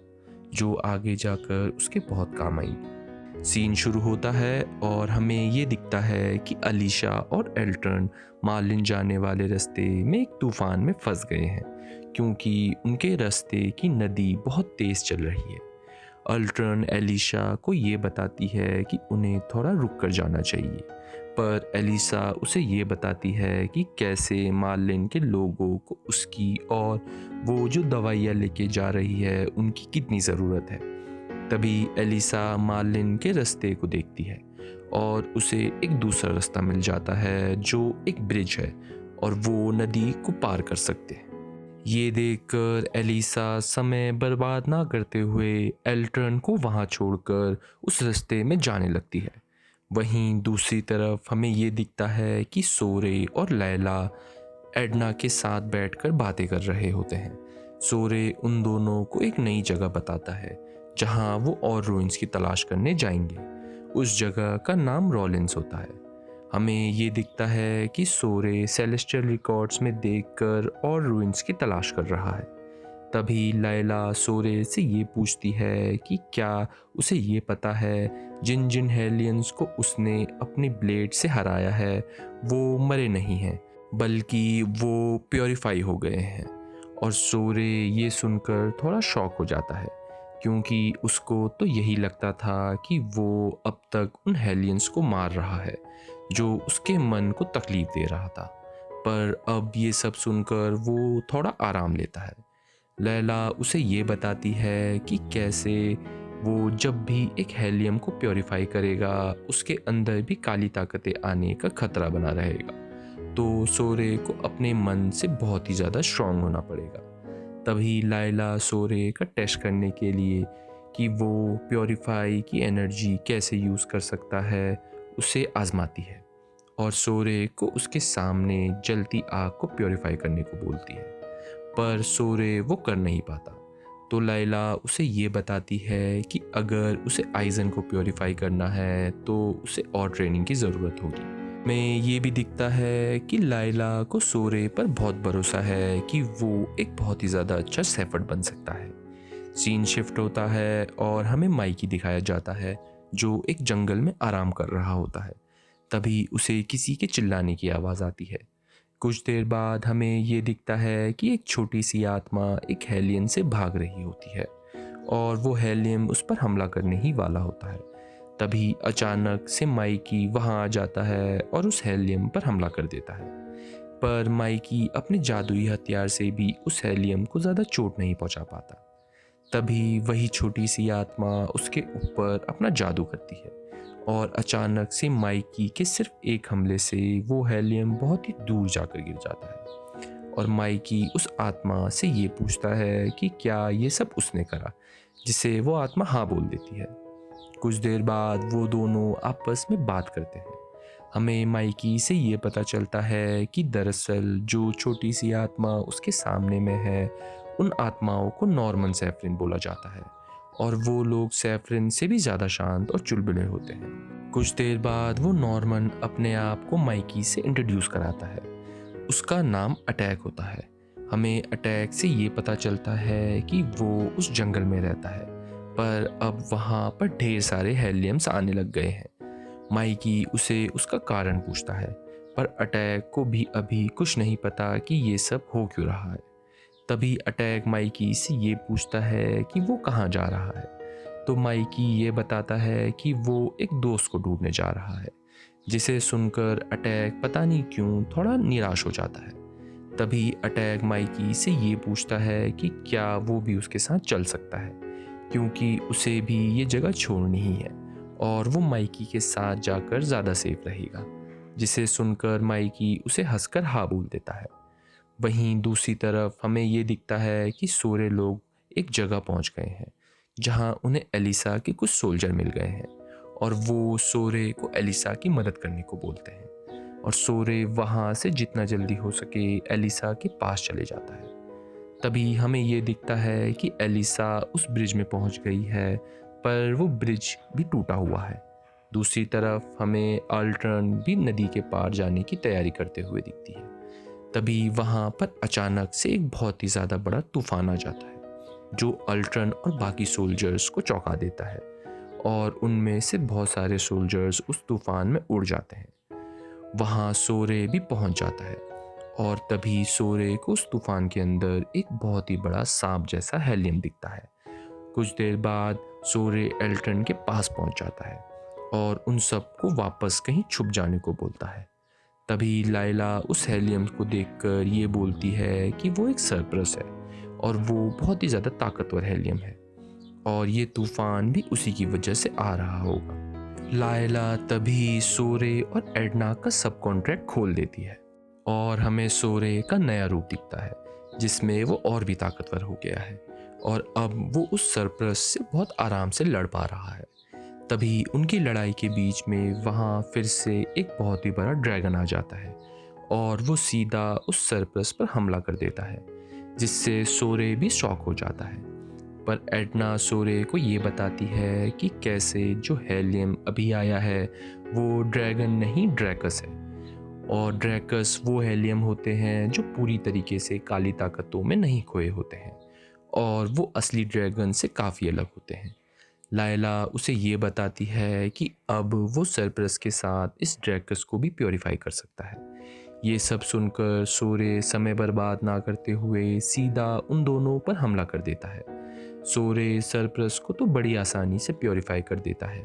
जो आगे जाकर उसके बहुत काम आएंगी। सीन शुरू होता है और हमें ये दिखता है कि अलीशा और एल्टर्न मार्लिन जाने वाले रास्ते में एक तूफान में फंस गए हैं, क्योंकि उनके रास्ते की नदी बहुत तेज़ चल रही है। अल्ट्रन एलिशा को ये बताती है कि उन्हें थोड़ा रुक कर जाना चाहिए, पर एलिसा उसे ये बताती है कि कैसे मार्लिन के लोगों को उसकी और वो जो दवाइयाँ लेके जा रही है उनकी कितनी ज़रूरत है। तभी एलिसा मार्लिन के रास्ते को देखती है और उसे एक दूसरा रास्ता मिल जाता है जो एक ब्रिज है और वो नदी को पार कर सकते हैं। ये देखकर एलिसा समय बर्बाद ना करते हुए एल्ट्रन को वहाँ छोड़कर उस रास्ते में जाने लगती है। वहीं दूसरी तरफ हमें ये दिखता है कि सोरे और लैला एडना के साथ बैठकर बातें कर रहे होते हैं। सोरे उन दोनों को एक नई जगह बताता है जहाँ वो और रूइंस की तलाश करने जाएंगे। उस जगह का नाम रॉलिंस होता है। हमें ये दिखता है कि सोरे सेलेस्टियल रिकॉर्ड्स में देखकर और रूइंस की तलाश कर रहा है। तभी लैला सोरे से ये पूछती है कि क्या उसे ये पता है जिन जिन हेलियंस को उसने अपनी ब्लेड से हराया है वो मरे नहीं हैं, बल्कि वो प्योरीफाई हो गए हैं। और सोरे ये सुनकर थोड़ा शॉक हो जाता है, क्योंकि उसको तो यही लगता था कि वो अब तक उन हेलियंस को मार रहा है जो उसके मन को तकलीफ दे रहा था। पर अब ये सब सुनकर वो थोड़ा आराम लेता है। लैला उसे ये बताती है कि कैसे वो जब भी एक हेलियम को प्योरीफाई करेगा उसके अंदर भी काली ताकतें आने का खतरा बना रहेगा। तो सोरे को अपने मन से बहुत ही ज़्यादा स्ट्रांग होना पड़ेगा। तभी लायला सोरे का टेस्ट करने के लिए कि वो प्योरीफाई की एनर्जी कैसे यूज़ कर सकता है उसे आजमाती है, और सोरे को उसके सामने जलती आग को प्योरीफाई करने को बोलती है। पर सोरे वो कर नहीं पाता। तो लैला उसे ये बताती है कि अगर उसे आइजन को प्योरीफाई करना है तो उसे और ट्रेनिंग की ज़रूरत होगी। में ये भी दिखता है कि लैला को सोरे पर बहुत भरोसा है कि वो एक बहुत ही ज़्यादा अच्छा शेफर्ड बन सकता है। सीन शिफ्ट होता है और हमें माइकी दिखाया जाता है जो एक जंगल में आराम कर रहा होता है। तभी उसे किसी के चिल्लाने की आवाज़ आती है। कुछ देर बाद हमें ये दिखता है कि एक छोटी सी आत्मा एक हेलियन से भाग रही होती है और वो हेलियन उस पर हमला करने ही वाला होता है। तभी अचानक से माइकी वहाँ आ जाता है और उस हेलियम पर हमला कर देता है। पर माइकी अपने जादुई हथियार से भी उस हेलियम को ज़्यादा चोट नहीं पहुँचा पाता। तभी वही छोटी सी आत्मा उसके ऊपर अपना जादू करती है और अचानक से माइकी के सिर्फ एक हमले से वो हेलियम बहुत ही दूर जाकर गिर जाता है। और माइकी उस आत्मा से ये पूछता है कि क्या ये सब उसने करा, जिसे वो आत्मा हाँ बोल देती है। कुछ देर बाद वो दोनों आपस में बात करते हैं। हमें माइकी से ये पता चलता है कि दरअसल जो छोटी सी आत्मा उसके सामने में है उन आत्माओं को नॉर्मन सैफरिन बोला जाता है, और वो लोग सैफरिन से भी ज़्यादा शांत और चुलबुले होते हैं। कुछ देर बाद वो नॉर्मन अपने आप को माइकी से इंट्रोड्यूस कराता है। उसका नाम अटैक होता है। हमें अटैक से ये पता चलता है कि वो उस जंगल में रहता है, पर अब वहाँ पर ढेर सारे हेलियम्स आने लग गए हैं। माइकी उसे उसका कारण पूछता है, पर अटैक को भी अभी कुछ नहीं पता कि ये सब हो क्यों रहा है। तभी अटैक माइकी से ये पूछता है कि वो कहाँ जा रहा है। तो माइकी ये बताता है कि वो एक दोस्त को ढूंढने जा रहा है, जिसे सुनकर अटैक पता नहीं क्यों थोड़ा निराश हो जाता है। तभी अटैक माइकी से ये पूछता है कि क्या वो भी उसके साथ चल सकता है, क्योंकि उसे भी ये जगह छोड़नी ही है और वो माइकी के साथ जाकर ज़्यादा सेफ रहेगा। जिसे सुनकर माइकी उसे हंसकर हाँ बोल देता है। वहीं दूसरी तरफ हमें ये दिखता है कि सोरे लोग एक जगह पहुंच गए हैं जहां उन्हें एलिसा के कुछ सोल्जर मिल गए हैं, और वो सोरे को एलिसा की मदद करने को बोलते हैं, और सोरे वहां से जितना जल्दी हो सके एलिसा के पास चले जाता है। तभी हमें ये दिखता है कि एलिसा उस ब्रिज में पहुंच गई है, पर वो ब्रिज भी टूटा हुआ है। दूसरी तरफ हमें अल्ट्रन भी नदी के पार जाने की तैयारी करते हुए दिखती है। तभी वहाँ पर अचानक से एक बहुत ही ज़्यादा बड़ा तूफान आ जाता है जो अल्ट्रन और बाकी सोल्जर्स को चौंका देता है, और उनमें से बहुत सारे सोल्जर्स उस तूफान में उड़ जाते हैं। वहाँ सोरे भी पहुँच जाता है, और तभी सोरे को उस तूफान के अंदर एक बहुत ही बड़ा सांप जैसा हेलियम दिखता है। कुछ देर बाद सोरे एल्ट्रन के पास पहुँच जाता है और उन सबको वापस कहीं छुप जाने को बोलता है। तभी लाइला उस हेलियम को देखकर ये बोलती है कि वो एक सरप्लस है और वो बहुत ही ज़्यादा ताकतवर हेलियम है, और ये तूफान भी उसी की वजह से आ रहा होगा। लाइला तभी सोरे और एडना का सब कॉन्ट्रैक्ट खोल देती है और हमें सोरे का नया रूप दिखता है जिसमें वो और भी ताकतवर हो गया है और अब वो उस सरप्लस से बहुत आराम से लड़ पा रहा है। तभी उनकी लड़ाई के बीच में वहाँ फिर से एक बहुत ही बड़ा ड्रैगन आ जाता है और वो सीधा उस सरप्लस पर हमला कर देता है, जिससे सोरे भी शॉक हो जाता है। पर एडना सोरे को ये बताती है कि कैसे जो हेलियम अभी आया है वो ड्रैगन नहीं ड्रैकस है, और ड्रैकस वो हेलियम होते हैं जो पूरी तरीके से काली ताकतों में नहीं खोए होते हैं और वो असली ड्रैगन से काफ़ी अलग होते हैं। लायला उसे ये बताती है कि अब वो सरप्लस के साथ इस ड्रैकस को भी प्योरीफाई कर सकता है। ये सब सुनकर सोरे समय बर्बाद ना करते हुए सीधा उन दोनों पर हमला कर देता है। सोरे सरप्लस को तो बड़ी आसानी से प्योरीफाई कर देता है,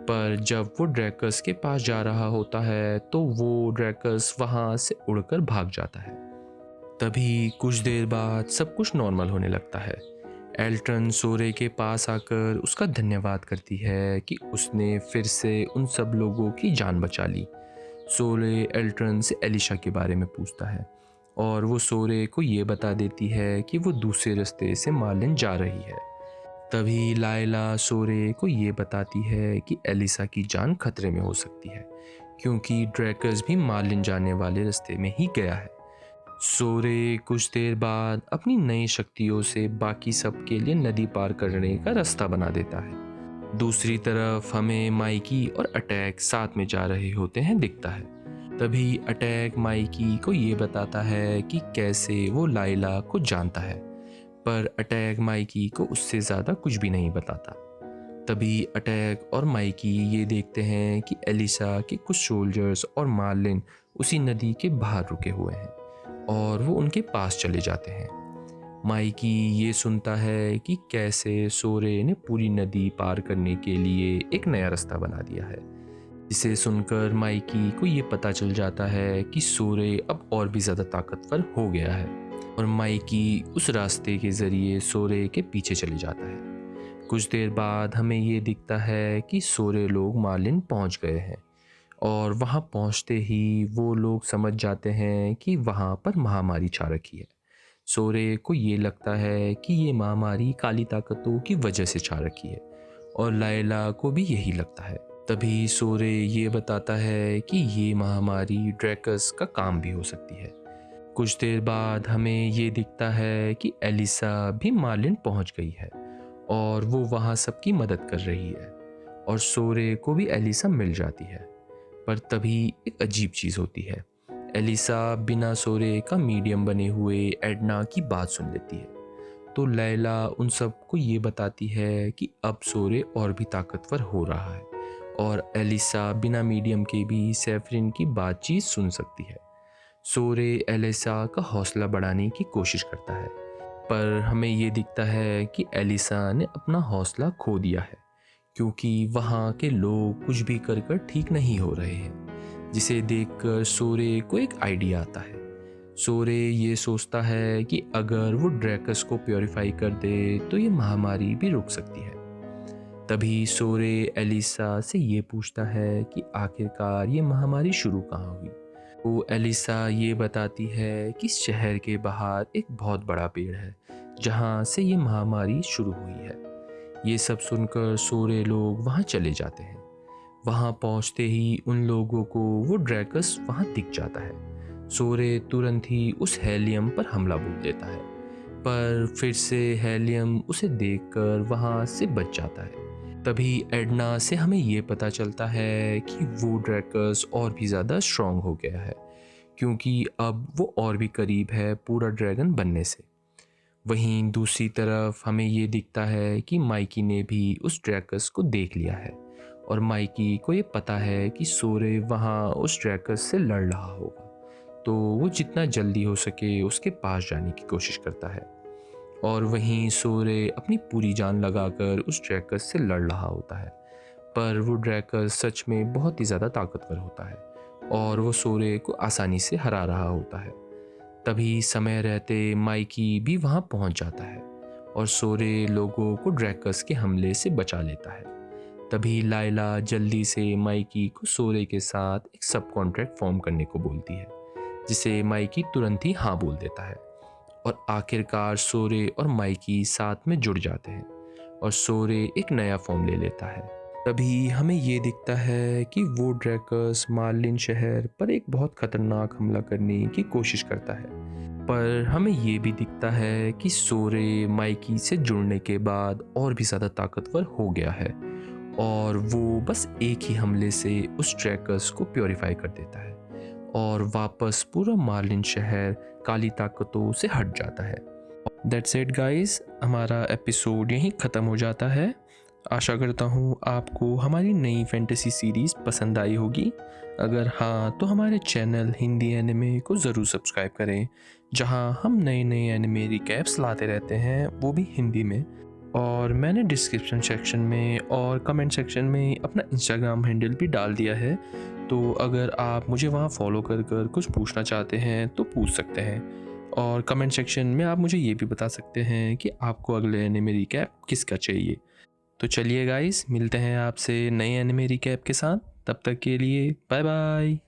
पर जब वो ड्रैकस के पास जा रहा होता है तो वो ड्रैकस वहाँ से उड़कर भाग जाता है। तभी कुछ देर बाद सब कुछ नॉर्मल होने लगता है। एल्ट्रन सोरे के पास आकर उसका धन्यवाद करती है कि उसने फिर से उन सब लोगों की जान बचा ली। सोरे एल्ट्रन से एलिशा के बारे में पूछता है और वो सोरे को ये बता देती है कि वो दूसरे रास्ते से मार्लिन जा रही है। तभी लायला सोरे को ये बताती है कि एलिसा की जान खतरे में हो सकती है क्योंकि ड्रैकस भी मार्लिन जाने वाले रास्ते में ही गया है। सोरे कुछ देर बाद अपनी नई शक्तियों से बाकी सब के लिए नदी पार करने का रास्ता बना देता है। दूसरी तरफ हमें माइकी और अटैक साथ में जा रहे होते हैं दिखता है। तभी अटैक माइकी को ये बताता है कि कैसे वो लायला को जानता है, पर अटैक माइकी को उससे ज़्यादा कुछ भी नहीं बताता। तभी अटैक और माइकी ये देखते हैं कि एलिसा के कुछ सोल्जर्स और मार्लिन उसी नदी के बाहर रुके हुए हैं और वो उनके पास चले जाते हैं। माइकी ये सुनता है कि कैसे सोरे ने पूरी नदी पार करने के लिए एक नया रास्ता बना दिया है। इसे सुनकर माइकी को ये पता चल जाता है कि सोरे अब और भी ज़्यादा ताकतवर हो गया है और माइकी उस रास्ते के ज़रिए सोरे के पीछे चले जाता है। कुछ देर बाद हमें ये दिखता है कि सोरे लोग मार्लिन पहुंच गए हैं और वहां पहुंचते ही वो लोग समझ जाते हैं कि वहां पर महामारी छा रखी है। सोरे को ये लगता है कि ये महामारी काली ताकतों की वजह से छा रखी है और लायला को भी यही लगता है। तभी सोरे ये बताता है कि ये महामारी ड्रैकस का काम भी हो सकती है। कुछ देर बाद हमें ये दिखता है कि एलिसा भी मार्लिन पहुंच गई है और वो वहाँ सबकी मदद कर रही है और सोरे को भी एलिसा मिल जाती है। पर तभी एक अजीब चीज़ होती है। एलिसा बिना सोरे का मीडियम बने हुए एडना की बात सुन लेती है, तो लैला उन सबको ये बताती है कि अब सोरे और भी ताकतवर हो रहा है और एलिसा बिना मीडियम के भी सैफरिन की बातचीत सुन सकती है। सोरे एलिसा का हौसला बढ़ाने की कोशिश करता है, पर हमें ये दिखता है कि एलिसा ने अपना हौसला खो दिया है क्योंकि वहाँ के लोग कुछ भी कर कर ठीक नहीं हो रहे हैं, जिसे देखकर सोरे को एक आइडिया आता है। सोरे ये सोचता है कि अगर वो ड्रैकस को प्योरीफाई कर दे तो ये महामारी भी रुक सकती है। तभी सोरे एलिसा से ये पूछता है कि आखिरकार ये महामारी शुरू कहाँ हुई। तो एलिसा ये बताती है कि शहर के बाहर एक बहुत बड़ा पेड़ है जहाँ से ये महामारी शुरू हुई है। ये सब सुनकर सोरे लोग वहाँ चले जाते हैं। वहाँ पहुँचते ही उन लोगों को वो ड्रैकस वहाँ दिख जाता है। सोरे तुरंत ही उस हेलियम पर हमला बोल देता है, पर फिर से हेलियम उसे देखकर वहाँ से बच जाता है। तभी एडना से हमें ये पता चलता है कि वो ड्रैकस और भी ज़्यादा स्ट्रॉन्ग हो गया है क्योंकि अब वो और भी करीब है पूरा ड्रैगन बनने से। वहीं दूसरी तरफ हमें ये दिखता है कि माइकी ने भी उस ड्रैकस को देख लिया है और माइकी को ये पता है कि सोरे वहाँ उस ड्रैकस से लड़ रहा होगा, तो वो जितना जल्दी हो सके उसके पास जाने की कोशिश करता है। और वहीं सोरे अपनी पूरी जान लगाकर उस ड्रैकस से लड़ रहा होता है, पर वो ड्रैकस सच में बहुत ही ज़्यादा ताकतवर होता है और वो सोरे को आसानी से हरा रहा होता है। तभी समय रहते माइकी भी वहाँ पहुँच जाता है और सोरे लोगों को ड्रैकस के हमले से बचा लेता है। तभी लायला जल्दी से माइकी को सोरे के साथ एक सब कॉन्ट्रैक्ट फॉर्म करने को बोलती है जिसे माइकी तुरंत ही हाँ बोल देता है और आखिरकार सोरे और माइकी साथ में जुड़ जाते हैं और सोरे एक नया फॉर्म ले लेता है। तभी हमें ये दिखता है कि वो ड्रैकस मार्लिन शहर पर एक बहुत खतरनाक हमला करने की कोशिश करता है, पर हमें ये भी दिखता है कि सोरे माइकी से जुड़ने के बाद और भी ज़्यादा ताकतवर हो गया है और वो बस एक ही हमले से उस ड्रैकस को प्योरीफाई कर देता है और वापस पूरा मार्लिन शहर काली ताकतों से हट जाता है। दैट्स इट गाइस, हमारा एपिसोड यहीं ख़त्म हो जाता है। आशा करता हूँ आपको हमारी नई फैंटेसी सीरीज़ पसंद आई होगी। अगर हाँ तो हमारे चैनल हिंदी एनिमे को ज़रूर सब्सक्राइब करें, जहाँ हम नए नए एनिमे रिकैप्स लाते रहते हैं, वो भी हिंदी में। और मैंने डिस्क्रिप्शन सेक्शन में और कमेंट सेक्शन में अपना इंस्टाग्राम हैंडल भी डाल दिया है, तो अगर आप मुझे वहाँ फॉलो कर कर कुछ पूछना चाहते हैं तो पूछ सकते हैं। और कमेंट सेक्शन में आप मुझे ये भी बता सकते हैं कि आपको अगले एनिमे रिकैप किसका चाहिए। तो चलिए गाइस, मिलते हैं आपसे नए एनिमे रिकैप के साथ। तब तक के लिए बाय बाय।